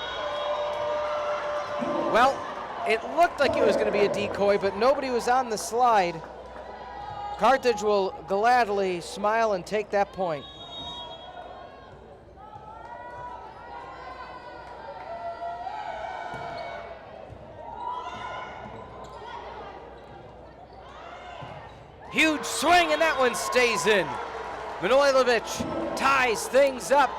Well, it looked like it was going to be a decoy, but nobody was on the slide. Carthage will gladly smile and take that point. Huge swing, and that one stays in. Manojlovic ties things up.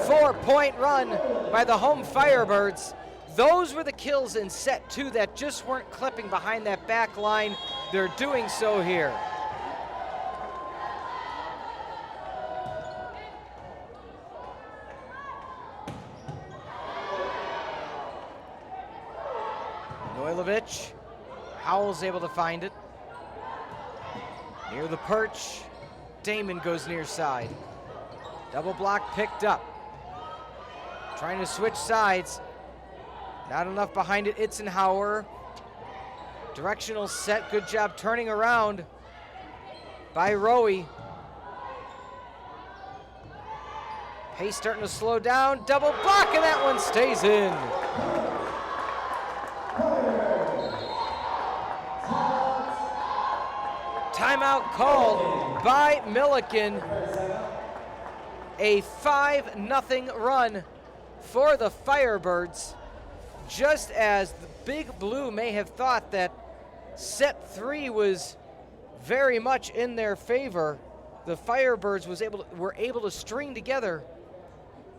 4-point run by the home Firebirds. Those were the kills in set 2 that just weren't clipping behind that back line. They're doing so here. Manojlovic, Howell's able to find it. Near the perch, Damon goes near side. Double block picked up. Trying to switch sides. Not enough behind it, Itzenhauer. Directional set, good job turning around by Rowe. Pace starting to slow down, double block, and that one stays in. Timeout called by Millikin. A 5-0 run for the Firebirds. Just as the Big Blue may have thought that set 3 was very much in their favor, the Firebirds were able to string together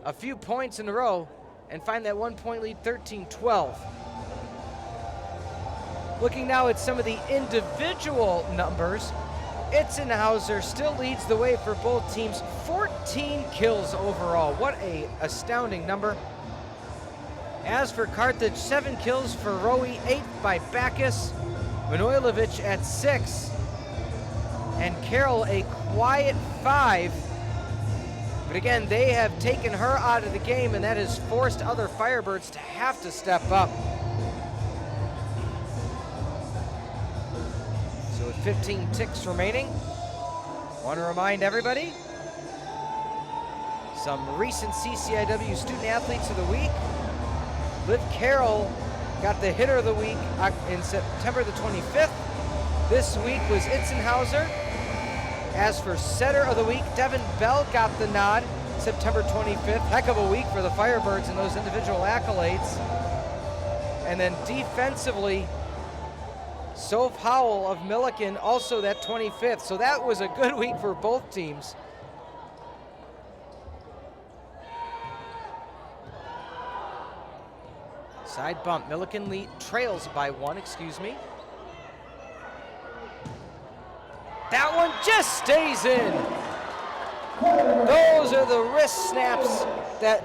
a few points in a row and find that 1-point lead, 13-12. Looking now at some of the individual numbers, Itzenhauser still leads the way for both teams. 14 kills overall. What a astounding number. As for Carthage, 7 kills for Rowe, 8 by Backus. Manojlovic at 6. And Carroll a quiet 5. But again, they have taken her out of the game, and that has forced other Firebirds to have to step up. So with 15 ticks remaining, want to remind everybody, some recent CCIW Student Athletes of the Week. Liv Carroll got the Hitter of the Week in September the 25th. this week was Itzenhauser. As for setter of the week, Devin Bell got the nod, September 25th. Heck of a week for the Firebirds and those individual accolades. And then defensively, Soph Howell of Millikin, also that 25th. So that was a good week for both teams. Side bump, Millikin trails by one, excuse me. That one just stays in. Those are the wrist snaps that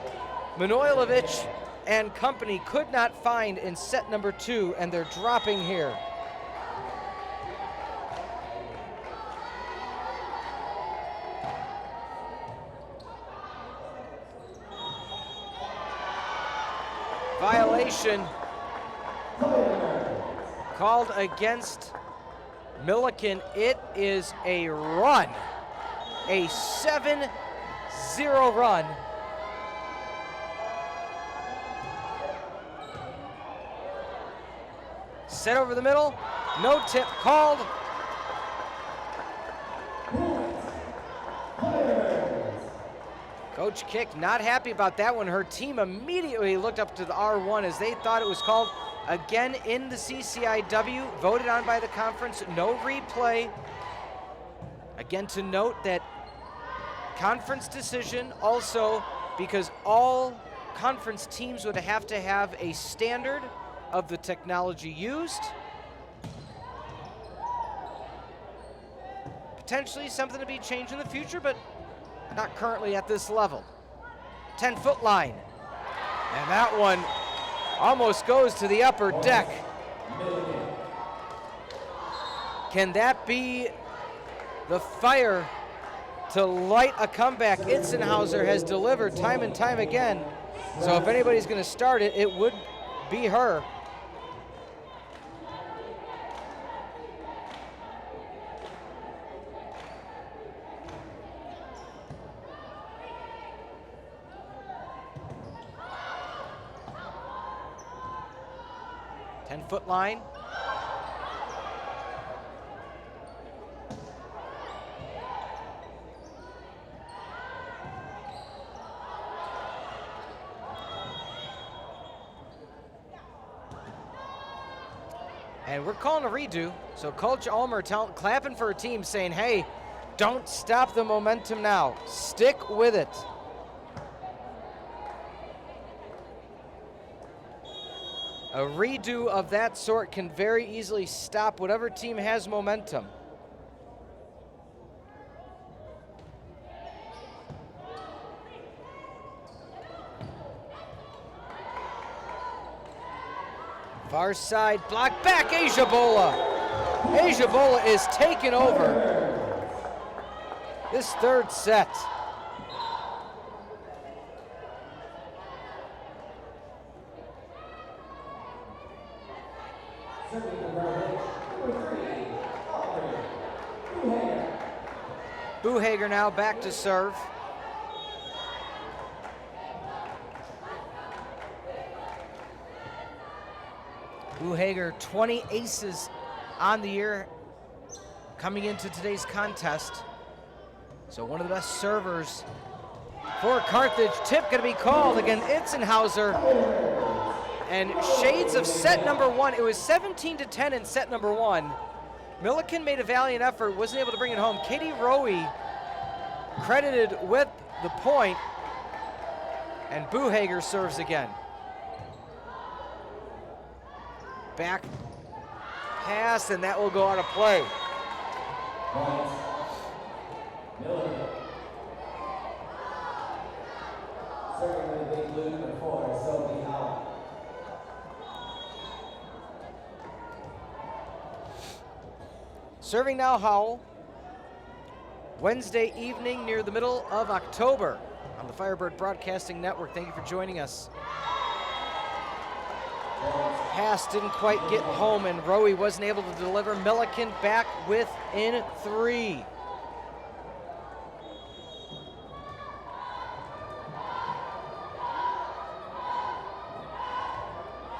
Manojlovic and company could not find in set number 2, and they're dropping here. Violation called against Millikin. It is a run, a 7-0 run. Set over the middle, no tip called. Coach Kick not happy about that one. Her team immediately looked up to the R1 as they thought it was called. Again in the CCIW, voted on by the conference, no replay. Again, to note that conference decision also because all conference teams would have to have a standard of the technology used. Potentially something to be changed in the future, but not currently at this level. 10-foot line. And that one almost goes to the upper deck. Can that be the fire to light a comeback Itzenhauser has delivered time and time again? So if anybody's going to start it, it would be her. Foot line. And we're calling a redo. So Coach Ulmer clapping for her team saying, hey, don't stop the momentum now. Stick with it. A redo of that sort can very easily stop whatever team has momentum. Far side, block back, Asia Bola. Asia Bola is taking over this third set. Buhager now back to serve. Buhager, 20 aces on the year coming into today's contest. So one of the best servers for Carthage. Tip gonna be called against Itzenhauser. And shades of set number 1. It was 17-10 in set number 1. Millikin made a valiant effort, wasn't able to bring it home. Katie Rowe credited with the point, and Buhager serves again. Back pass, and that will go out of play. Millikin. Serving with the big blue number 4, Sophie Howell. Serving now Howell. Wednesday evening near the middle of October on the Firebird Broadcasting Network. Thank you for joining us. Pass didn't quite get home, and Rowe wasn't able to deliver. Millikin back within 3.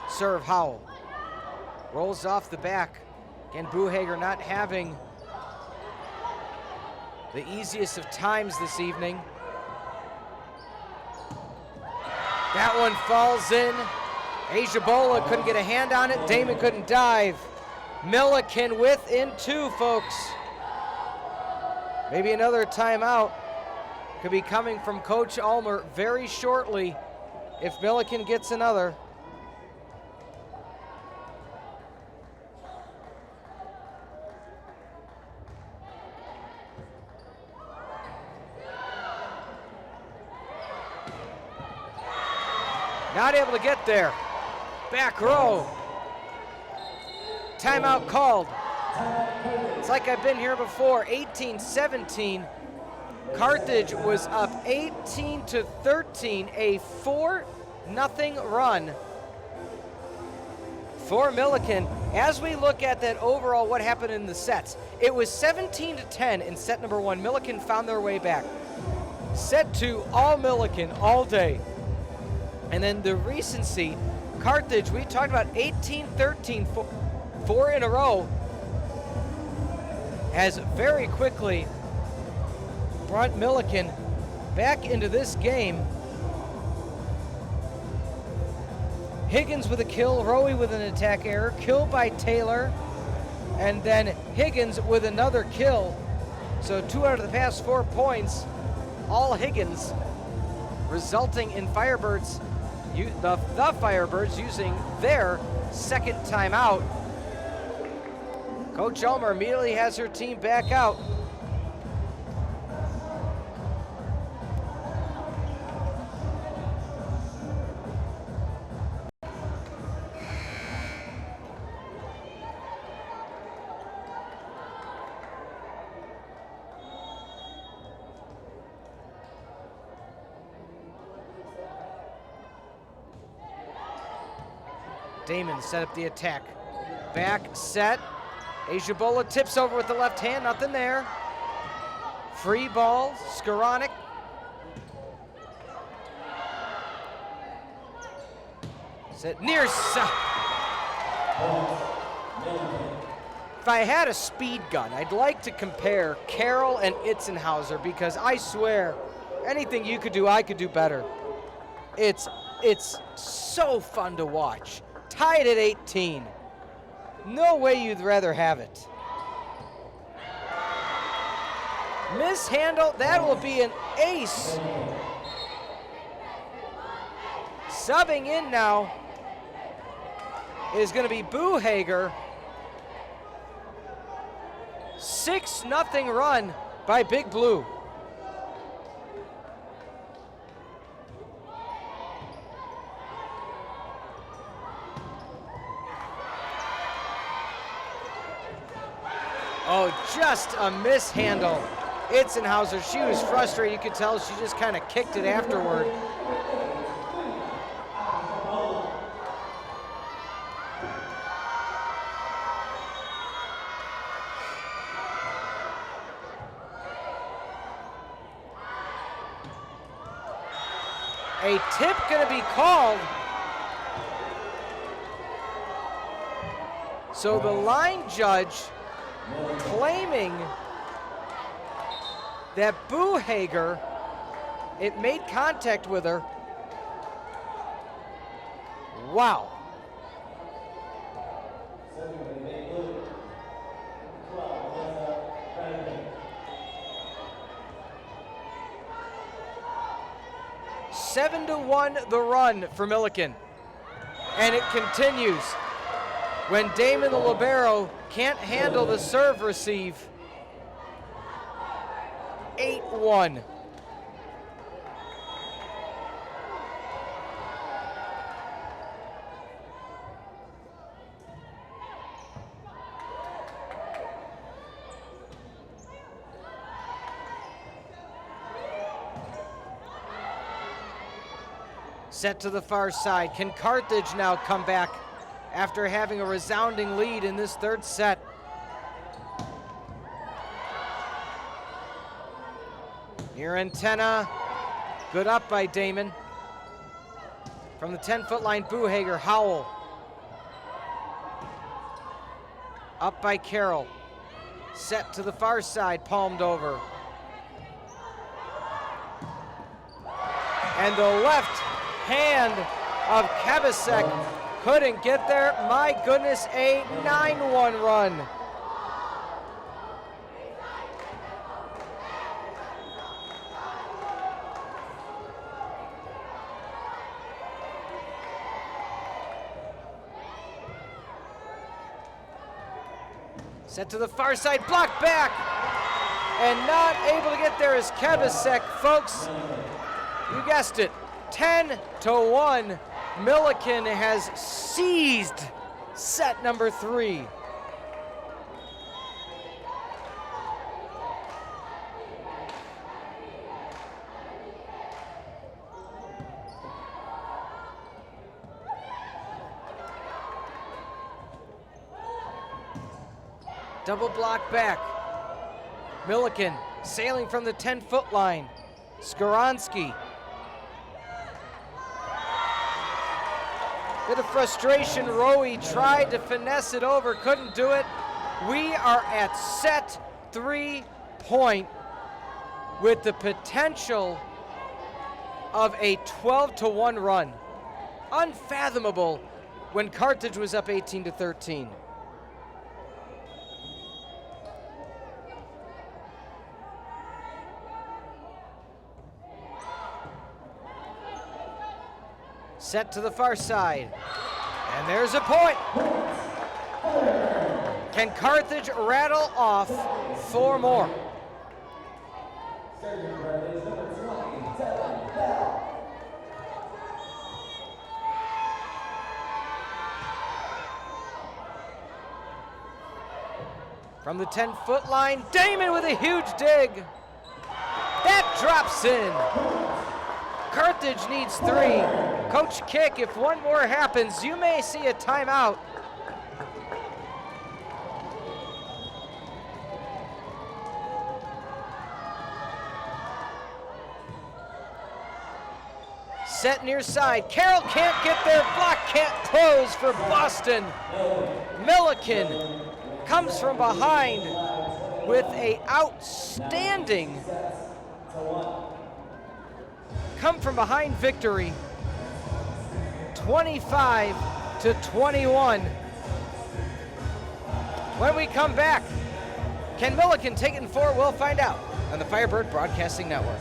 Serve Howell. Rolls off the back. Again, Buhager not having the easiest of times this evening. That one falls in. Ajabola couldn't get a hand on it. Damon couldn't dive. Millikin within 2, folks. Maybe another timeout could be coming from Coach Ulmer very shortly if Millikin gets another. Not able to get there. Back row. Timeout called. It's like I've been here before. 18-17. Carthage was up 18-13. A 4-0 run for Millikin. As we look at that overall, what happened in the sets, it was 17-10 in set number 1. Millikin found their way back. Set 2, all Millikin all day. And then the recency, Carthage, we talked about 18-13, 4 in a row, has very quickly brought Millikin back into this game. Higgins with a kill, Rowe with an attack error, kill by Taylor, and then Higgins with another kill. So 2 out of the past 4 points, all Higgins, resulting in Firebirds, the Firebirds using their second timeout. Coach Ulmer immediately has her team back out. Damon set up the attack. Back set. Ajabola tips over with the left hand, nothing there. Free ball, Skoranek. Set near side. If I had a speed gun, I'd like to compare Carroll and Itzenhauser, because I swear, anything you could do, I could do better. It's so fun to watch. Tied at 18. No way you'd rather have it. Mishandle, that will be an ace. Subbing in now is going to be Buhager. 6-0 run by Big Blue. Oh, just a mishandle. Itzenhauser, she was frustrated. You could tell she just kind of kicked it afterward. A tip going to be called. So the line judge claiming that Buhager, it made contact with her. Wow. Seven to 1 the run for Millikin. And it continues. When Damon the libero can't handle the serve receive. 8-1. Set to the far side. Can Carthage now come back after having a resounding lead in this third set? Near antenna, good up by Damon. From the 10-foot line, Buhager, Howell. Up by Carroll. Set to the far side, palmed over. And the left hand of Kebasek couldn't get there. My goodness, a 9-1 run. Set to the far side, blocked back. And not able to get there is Kebasek, folks. You guessed it, 10-1. Millikin has seized set number 3. Double block back. Millikin sailing from the 10-foot line. Skoronsky. Bit of frustration. Rowe tried to finesse it over, couldn't do it. We are at set 3 point with the potential of a 12-1 run. Unfathomable when Carthage was up 18-13. Set to the far side, and there's a point. Can Carthage rattle off 4 more? From the 10-foot line, Damon with a huge dig. That drops in. Carthage needs 3. Coach Kick, if one more happens, you may see a timeout. Set near side. Carroll can't get there. Block can't close for Boston. Millikin comes from behind with a outstanding come from behind victory. 25-21. When we come back, can Millikin take it in 4? We'll find out on the Firebird Broadcasting Network.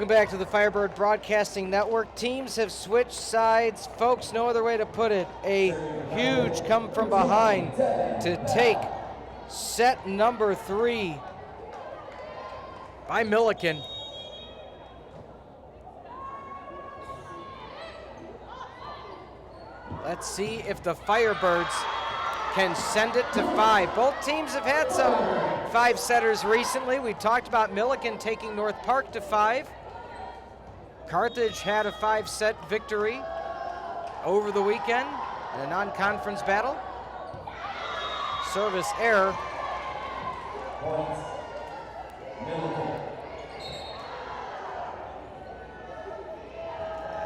Welcome back to the Firebird Broadcasting Network. Teams have switched sides. Folks, no other way to put it. A huge come from behind to take set number 3 by Millikin. Let's see if the Firebirds can send it to 5. Both teams have had some 5-setters recently. We talked about Millikin taking North Park to 5. Carthage had a 5-set victory over the weekend in a non-conference battle. Service error. Points. Millikin.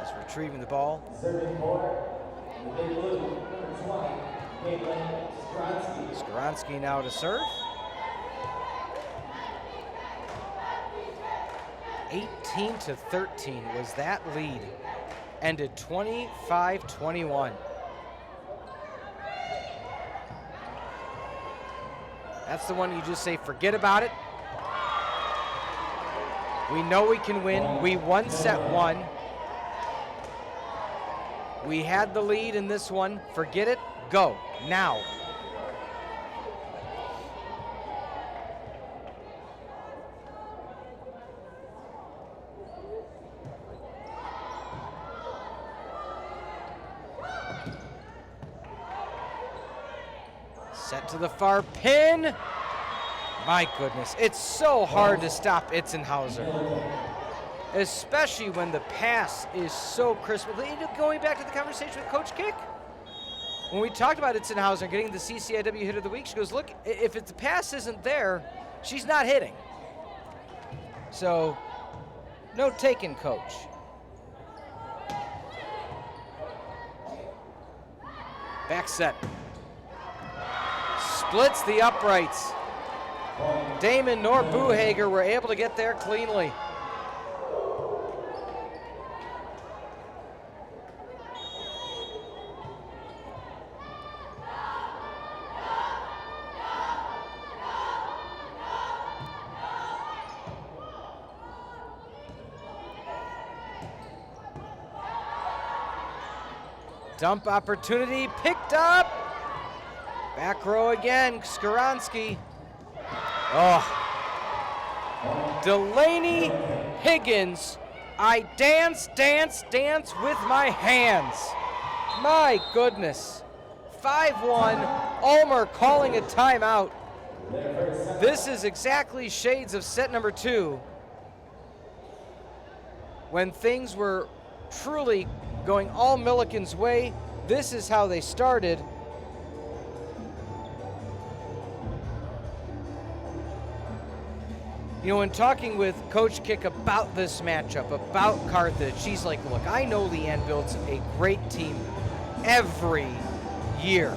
As retrieving the ball. Serving for the Big Blue, number 20, Caitlin Skronsky. Skronsky now to serve. 18-13 was that lead. Ended 25-21. That's the one you just say, forget about it. We know we can win. We won set 1. We had the lead in this one. Forget it. Go now. Set to the far pin. My goodness, it's so hard to stop Itzenhauser, especially when the pass is so crisp. Going back to the conversation with Coach Kick, when we talked about Itzenhauser getting the CCIW hit of the week, she goes, look, if the pass isn't there, she's not hitting. So, no taken, Coach. Back set. Splits the uprights. Damon nor Buhager were able to get there cleanly. Dump opportunity picked up. Back row again, Skronsky. Oh. Delaney Higgins, I dance, dance, dance with my hands. My goodness. 5-1, Ulmer calling a timeout. This is exactly shades of set number 2, when things were truly going all Millikin's way. This is how they started. You know, in talking with Coach Kick about this matchup, about Carthage, she's like, look, I know Leanne builds a great team every year.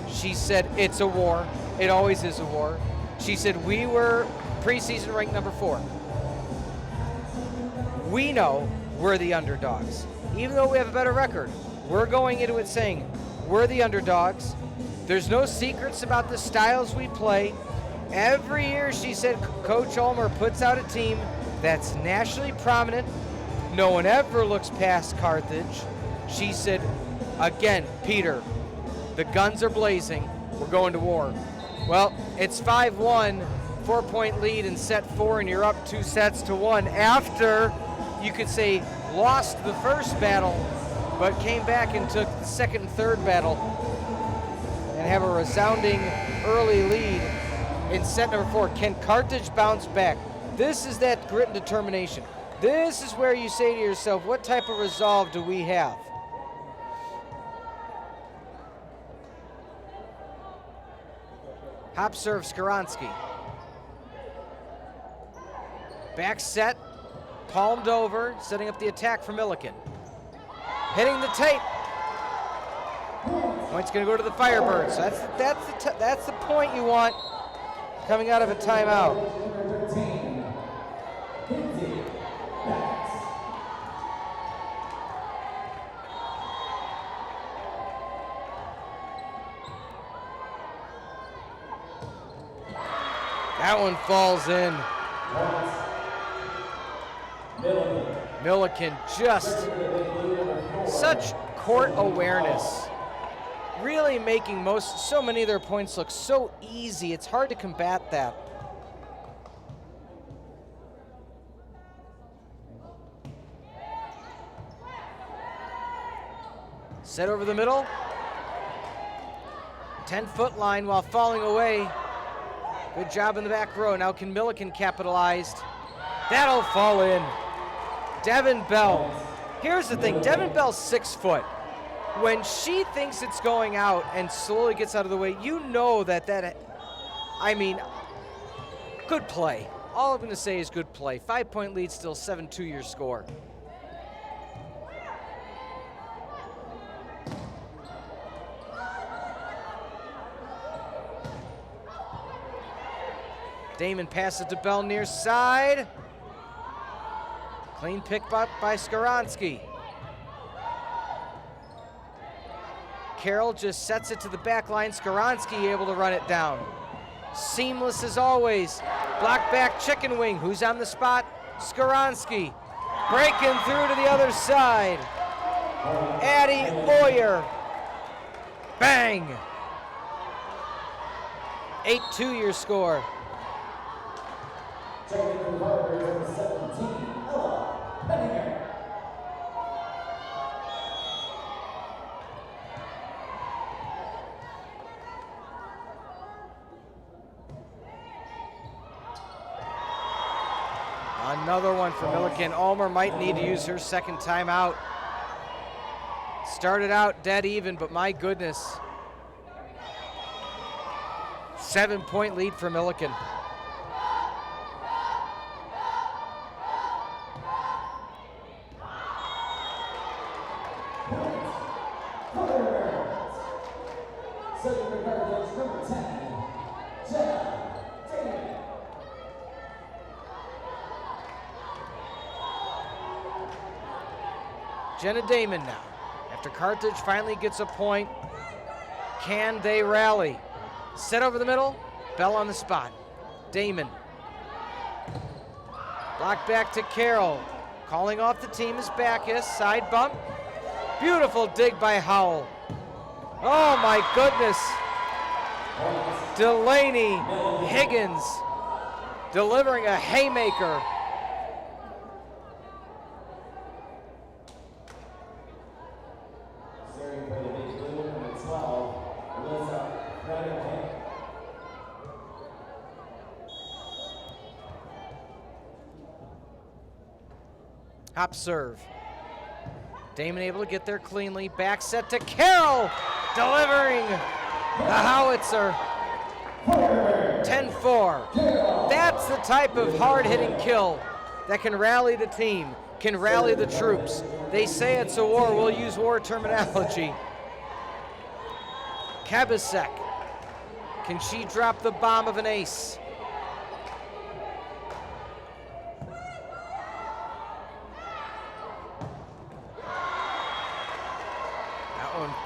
She said, it's a war. It always is a war. She said, we were preseason ranked number 4. We know we're the underdogs. Even though we have a better record, we're going into it saying, we're the underdogs. There's no secrets about the styles we play. Every year, she said, Coach Ulmer puts out a team that's nationally prominent. No one ever looks past Carthage. She said, again, Peter, the guns are blazing. We're going to war. Well, it's 5-1, 4-point lead in set 4, and you're up 2-1 after, you could say, lost the first battle, but came back and took the second and third battle and have a resounding early lead in set number 4. Can Carthage bounce back? This is that grit and determination. This is where you say to yourself, what type of resolve do we have? Hop serve Skronsky. Back set, palmed over, setting up the attack for Millikin. Hitting the tape. Point's going to go to the Firebirds. That's the point you want coming out of a timeout. That one falls in. Millikin just such court awareness. Really making so many of their points look so easy. It's hard to combat that. Set over the middle. 10-foot line while falling away. Good job in the back row. Now can Millikin capitalize? That'll fall in. Devin Bell. Here's the thing, Devin Bell's 6 foot. When she thinks it's going out and slowly gets out of the way, you know I mean, good play. All I'm gonna say is good play. 5-point lead, still 7-2 your score. Damon passes to Bell near side. Clean pick up by Skaronski. Carroll just sets it to the back line. Skaronski able to run it down. Seamless as always. Block back chicken wing. Who's on the spot? Skaronski. Breaking through to the other side. Addie Boyer. Bang! 8-2 your score. Another one for Millikin. Ulmer might need to use her second timeout. Started out dead even, but my goodness. 7-point lead for Millikin. Jenna Damon now. After Carthage finally gets a point, can they rally? Set over the middle, Bell on the spot. Damon. Block back to Carroll. Calling off the team is Backus, side bump. Beautiful dig by Howell. Oh my goodness. Delaney Higgins delivering a haymaker. Hop serve. Damon able to get there cleanly. Back set to Carroll. Delivering the howitzer. 10-4. That's the type of hard-hitting kill that can rally the team, can rally the troops. They say it's a war. We'll use war terminology. Kabasek. Can she drop the bomb of an ace?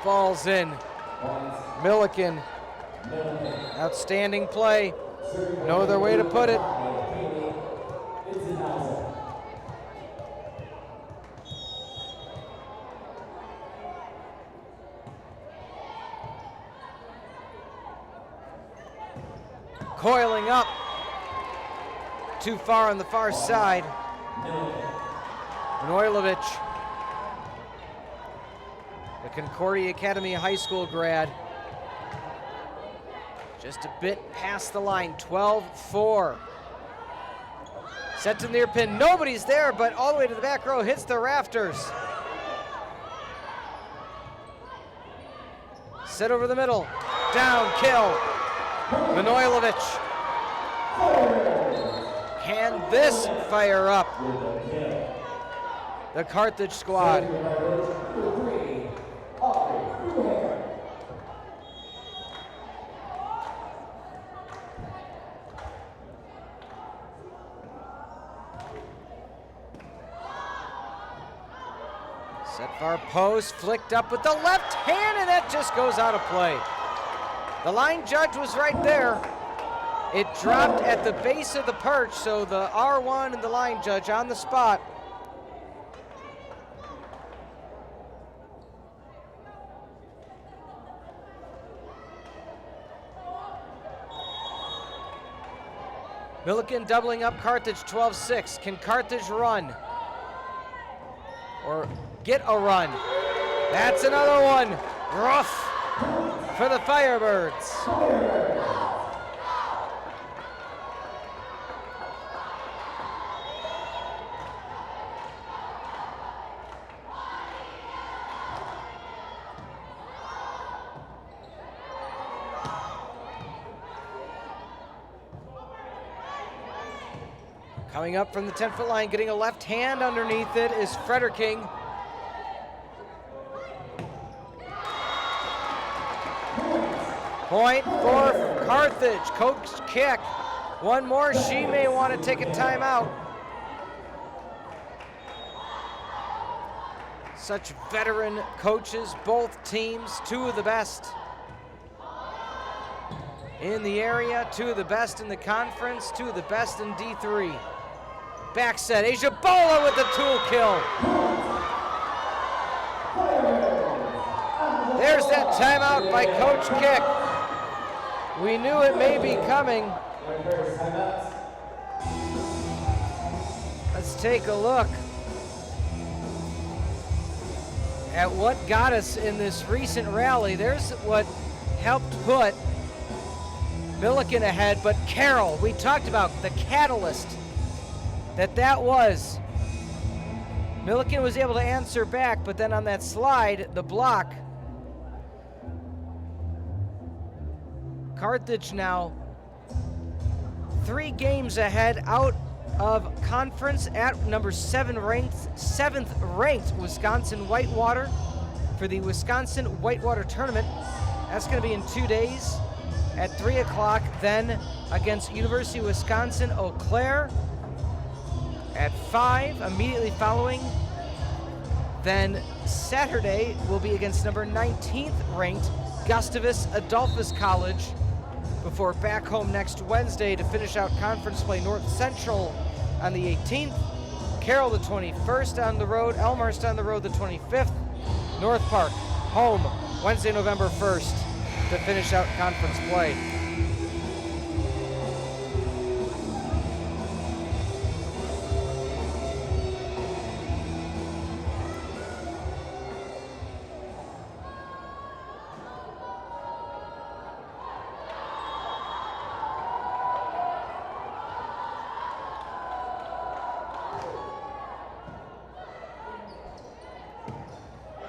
Falls in. Millikin. Outstanding play. No other way to put it. Coiling up. Too far on the far side. Noilovich. The Concordia Academy High School grad. Just a bit past the line, 12-4. Set to near pin, nobody's there, but all the way to the back row, hits the rafters. Set over the middle, down, kill. Manojlovic. Can this fire up the Carthage squad? Set far post, flicked up with the left hand, and that just goes out of play. The line judge was right there. It dropped at the base of the perch, so the R1 and the line judge on the spot Millikin doubling up Carthage 12-6. Can Carthage run? Or get a run? That's another one. Rough for the Firebirds. Coming up from the 10-foot line, getting a left hand underneath it is Ferreri. Point for Carthage. Coach kick. One more. She may want to take a timeout. Such veteran coaches, both teams, two of the best in the area, two of the best in the conference, two of the best in D3. Back set, Asia Bola with the tool kill. There's that timeout by Coach Kick. We knew it may be coming. Let's take a look at what got us in this recent rally. There's what helped put Millikin ahead, but Carroll, we talked about the catalyst that was. Millikin was able to answer back, but then on that slide, the block, Carthage now 3 games ahead out of conference at number 7th ranked Wisconsin Whitewater for the Wisconsin Whitewater Tournament. That's going to be in 2 days at 3 o'clock, then against University of Wisconsin Eau Claire at 5, immediately following. Then Saturday will be against number 19th ranked Gustavus Adolphus College, before back home next Wednesday to finish out conference play. North Central on the 18th, Carroll the 21st on the road, Elmhurst on the road the 25th, North Park home Wednesday, November 1st to finish out conference play.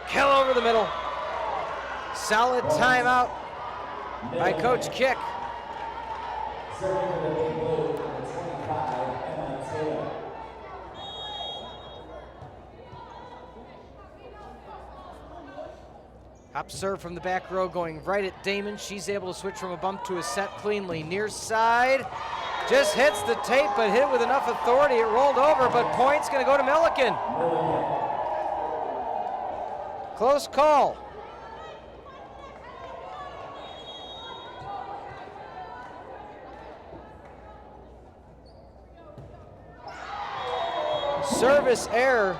Kill over the middle. Solid timeout by Coach Kick. Hop serve from the back row going right at Damon. She's able to switch from a bump to a set cleanly. Near side, just hits the tape, but hit with enough authority. It rolled over, but point's gonna go to Millikin. Close call. Service error.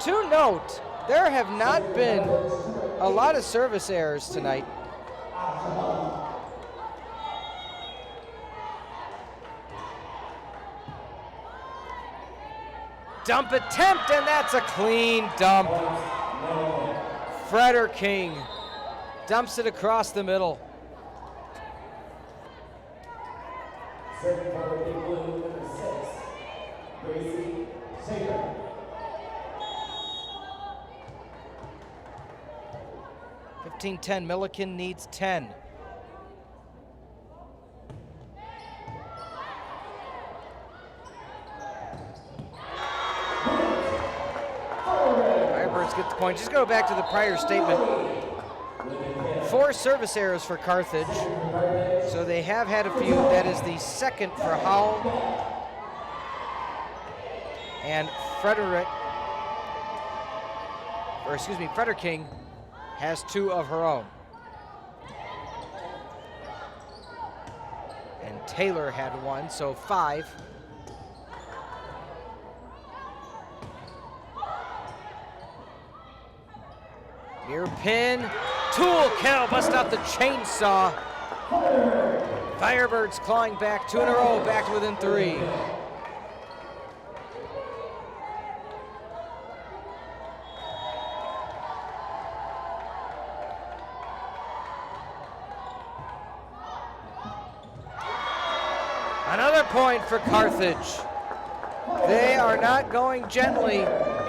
To note, there have not been a lot of service errors tonight. Dump attempt, and that's a clean dump. Ferreri dumps it across the middle. Serving for the big blue, number 6, Gracie Shaker. (15-10), Millikin needs 10. Firebirds get the point. Just go back to the prior statement. 4 service errors for Carthage. So they have had a few. That is the second for Howell. And Ferreri has 2 of her own. And Taylor had 1, so 5. Near pin, tool kill, bust out the chainsaw. Firebirds clawing back 2 in a row, back to within 3. Another point for Carthage. They are not going gently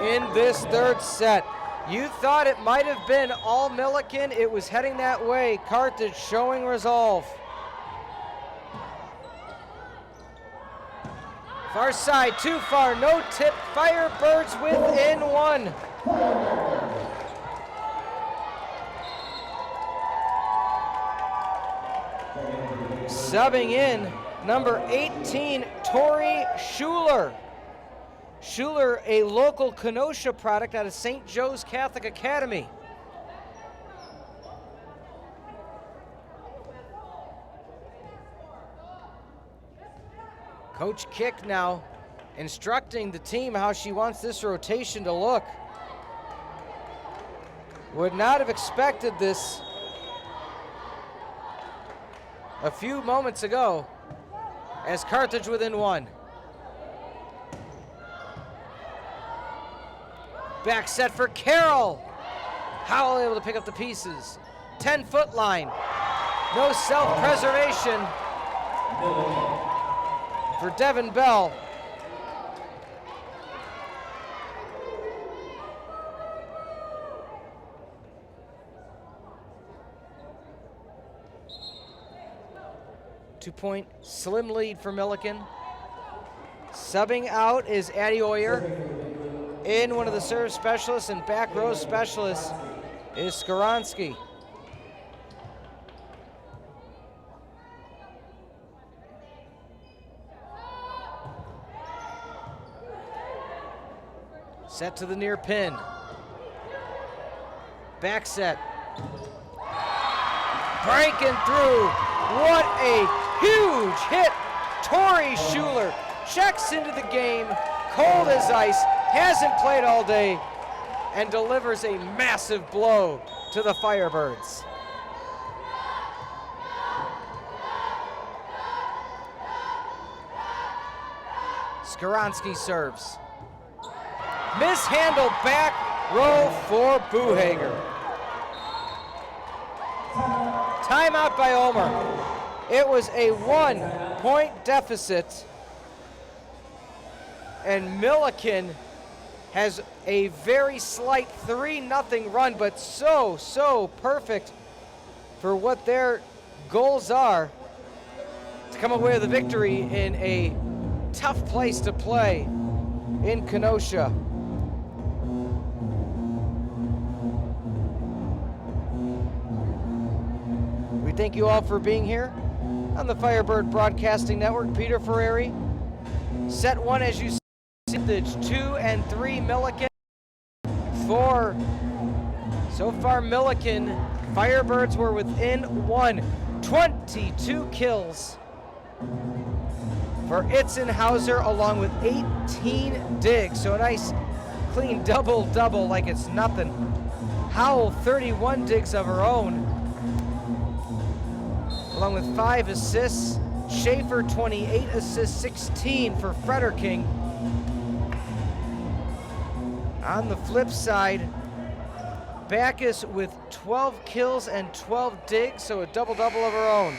in this third set. You thought it might have been all Millikin. It was heading that way. Carthage showing resolve. Far side, too far, no tip. Firebirds within 1. Subbing in, number 18, Tori Schuler. Schuler, a local Kenosha product out of St. Joe's Catholic Academy. Coach Kick now instructing the team how she wants this rotation to look. Would not have expected this a few moments ago as Carthage within 1. Back set for Carroll. Howell able to pick up the pieces. 10-foot line. No self-preservation for Devin Bell. Two-point slim lead for Millikin. Subbing out is Addie Oyer. In one of the serve specialists and back row specialists is Skaronski. Set to the near pin. Back set. Breaking through. What a huge hit. Tori Schuler checks into the game, cold as ice, hasn't played all day, and delivers a massive blow to the Firebirds. Skaronski serves. Mishandled back row for Buhager. Timeout by Omer. It was a 1-point deficit, and Millikin has a very slight 3-0 run, but so perfect for what their goals are to come away with a victory in a tough place to play in Kenosha. We thank you all for being here on the Firebird Broadcasting Network. Peter Ferreri. Set 1, as you see, 2 and 3 Millikin. 4. So far Millikin, Firebirds were within 1. 22 kills for Itzenhauser along with 18 digs. So a nice clean double-double like it's nothing. Howell 31 digs of her own, along with 5 assists. Schaefer 28 assists, 16 for Frederking. On the flip side, Backus with 12 kills and 12 digs, so a double-double of her own.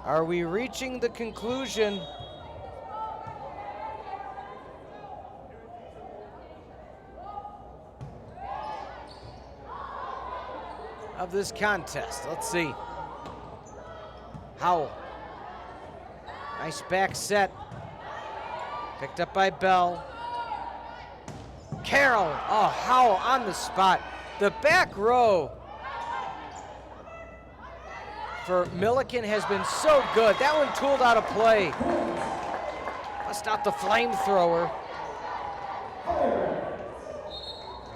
Are we reaching the conclusion of this contest? Let's see. Howell. Nice back set. Picked up by Bell. Carroll. Oh, Howell on the spot. The back row for Millikin has been so good. That one tooled out of play. Bust out the flamethrower.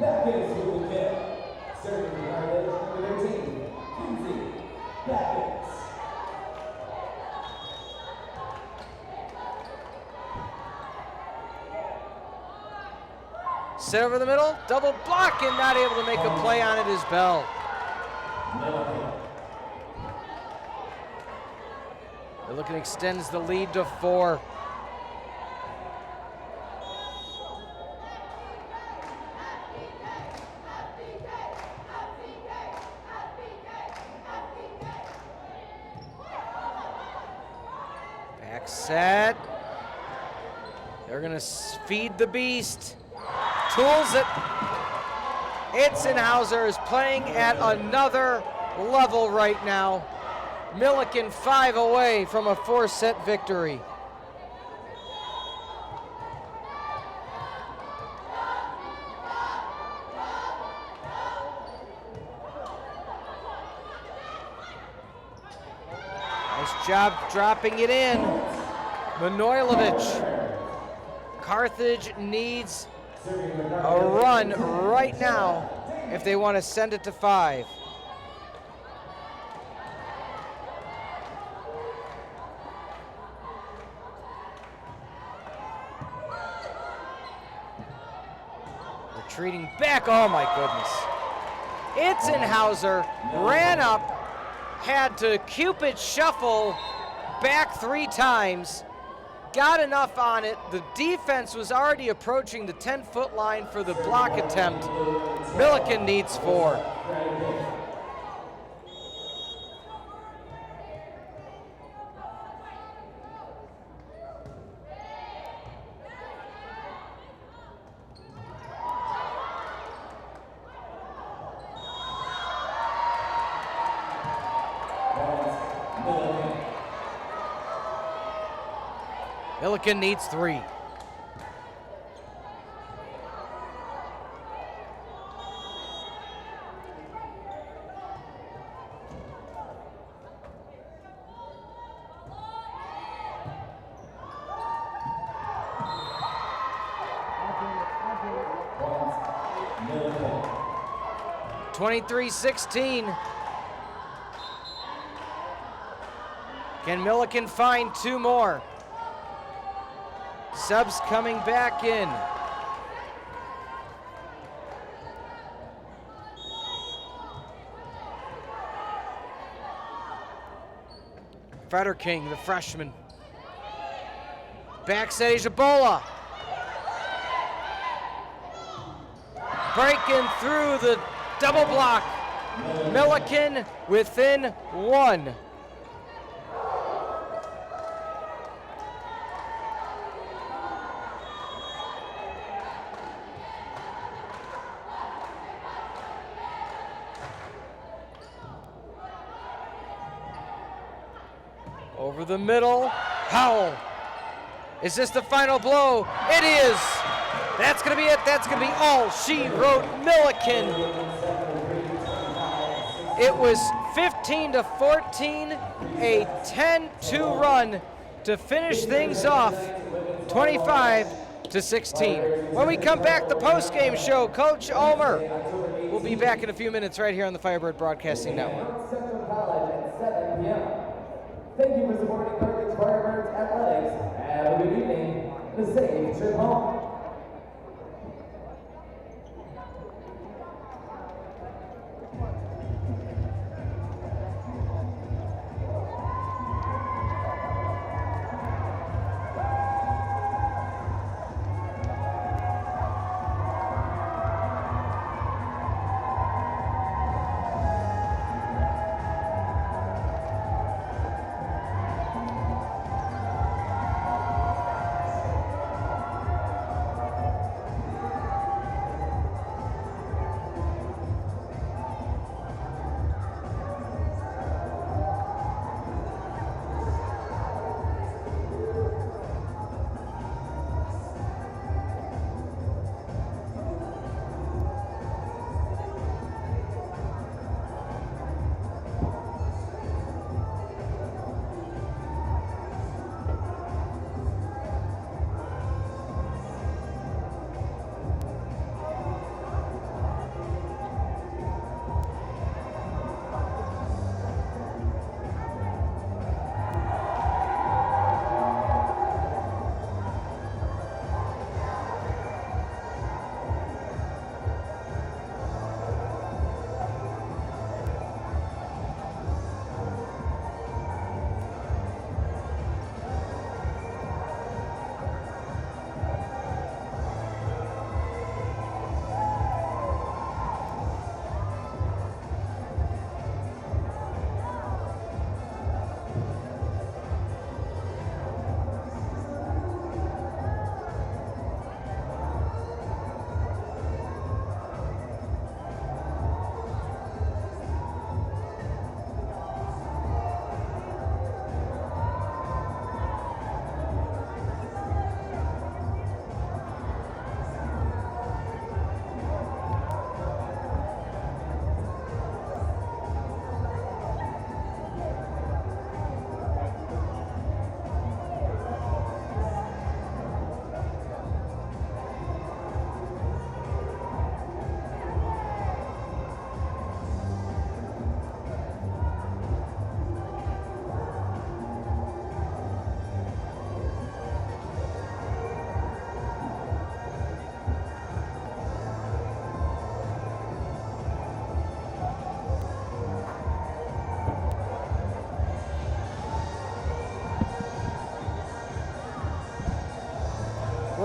Backus with the kick. Serving the Carthage, number 13, Kinsey Backus. Set over the middle, double block, and not able to make a play on it is Bell. Millikin extends the lead to 4. Back set. They're gonna feed the beast. Tools it. Itzenhauser is playing at another level right now. Millikin 5 away from a 4-set victory. Nice job dropping it in. Manojlovic. Carthage needs a run right now if they want to send it to 5. Retreating back, oh my goodness. Itzenhauser ran up, had to Cupid shuffle back 3 times, got enough on it. The defense was already approaching the 10-foot line for the block attempt. Millikin needs 4. Millikin needs 3. Millikin. 23-16. Can Millikin find 2 more? Subs coming back in. Ferreri, the freshman. Backside Ebola. Breaking through the double block. Millikin within 1. Over the middle, Howell. Is this the final blow? It is. That's gonna be it. That's gonna be all she wrote. Millikin. It was 15-14, a 10-2 run to finish things off, 25-16. When we come back, the post-game show, Coach Omer will be back in a few minutes right here on the Firebird Broadcasting Network. Central College at 7 p.m. Thank you for supporting Carthage Firebirds Athletics. Have a good evening and a safe trip home.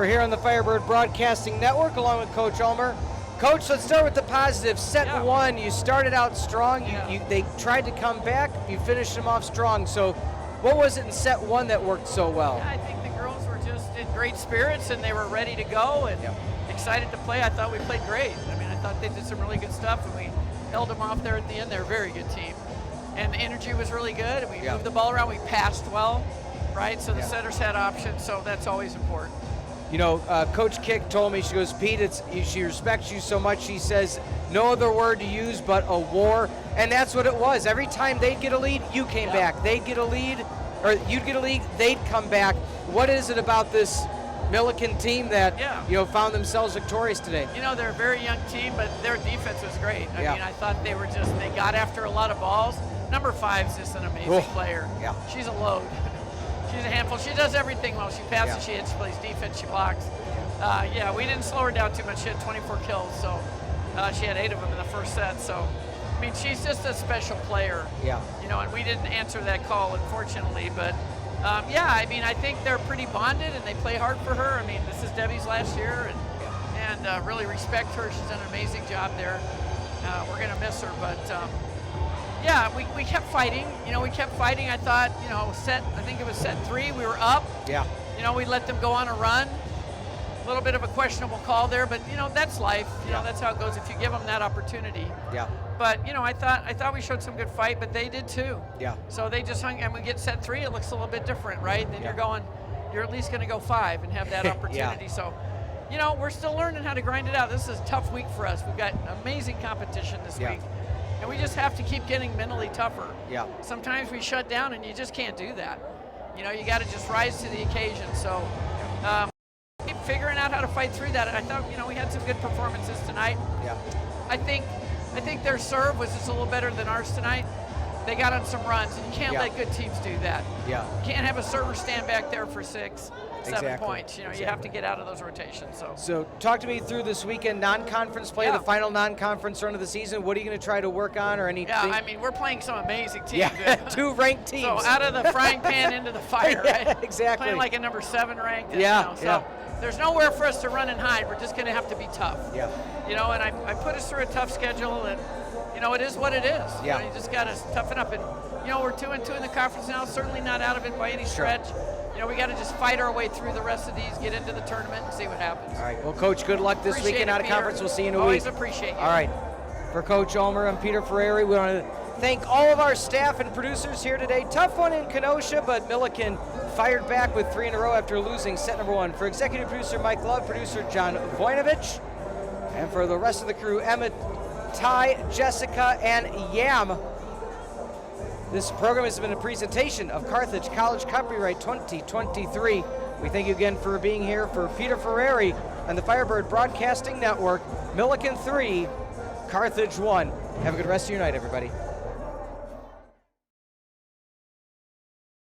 We're here on the Firebird Broadcasting Network along with Coach Ulmer. Coach, let's start with the positive. Set one, you started out strong. They tried to come back. You finished them off strong. So what was it in set one that worked so well? Yeah, I think the girls were just in great spirits and they were ready to go and excited to play. I thought we played great. I mean, I thought they did some really good stuff and we held them off there at the end. They're a very good team. And the energy was really good. And we moved the ball around. We passed well, right? So the setters had options, so that's always important. You know, Coach Kick told me, she goes, Pete, she respects you so much. She says, no other word to use but a war. And that's what it was. Every time they'd get a lead, you came back. They'd get a lead, or you'd get a lead, they'd come back. What is it about this Millikin team that, you know, found themselves victorious today? You know, they're a very young team, but their defense was great. I mean, I thought they got after a lot of balls. Number 5 is just an amazing player. She's a load. She's a handful. She does everything well. She passes, she hits, she plays defense, she blocks. We didn't slow her down too much. She had 24 kills, so she had 8 of them in the first set. So, I mean, she's just a special player. You know, and we didn't answer that call, unfortunately. But, I mean, I think they're pretty bonded and they play hard for her. I mean, this is Debbie's last year, and really respect her. She's done an amazing job there. We're going to miss her, but we kept fighting. You know, we kept fighting. I thought, you know, I think it was set 3, we were up. You know, we let them go on a run. A little bit of a questionable call there, but, you know, that's life. You know, that's how it goes if you give them that opportunity. But, you know, I thought we showed some good fight, but they did too. So they just hung, and we get set 3, it looks a little bit different, right? Then you're at least going to go 5 and have that opportunity. So, you know, we're still learning how to grind it out. This is a tough week for us. We've got amazing competition this week. And we just have to keep getting mentally tougher. Sometimes we shut down and you just can't do that. You know, you got to just rise to the occasion. So keep figuring out how to fight through that. And I thought, you know, we had some good performances tonight. I think their serve was just a little better than ours tonight. They got on some runs, and you can't let good teams do that. You can't have a server stand back there for 6, 7 points. You know, you have to get out of those rotations. So talk to me through this weekend, non-conference play, the final non-conference run of the season. What are you going to try to work on or anything? I mean, we're playing some amazing teams. 2 ranked teams. So out of the frying pan into the fire, right? Exactly. Playing like a number 7 ranked. So there's nowhere for us to run and hide. We're just going to have to be tough. You know, and I put us through a tough schedule, and you know, it is what it is. You know, you just got to toughen up. And, you know, we're 2-2 in the conference now, certainly not out of it by any stretch. You know, we got to just fight our way through the rest of these, get into the tournament, and see what happens. All right. Well, Coach, good luck this weekend out of conference. We'll see you in a week. Always appreciate you. All right. For Coach Ulmer, I'm Peter Ferreri. We want to thank all of our staff and producers here today. Tough one in Kenosha, but Millikin fired back with 3 in a row after losing set number 1. For executive producer Mike Love, producer John Vojnovich, and for the rest of the crew, Emma, Ty, Jessica, and Yam. This program has been a presentation of Carthage College Copyright 2023. We thank you again for being here. For Peter Ferreri and the Firebird Broadcasting Network, Millikin 3, Carthage 1. Have a good rest of your night, everybody.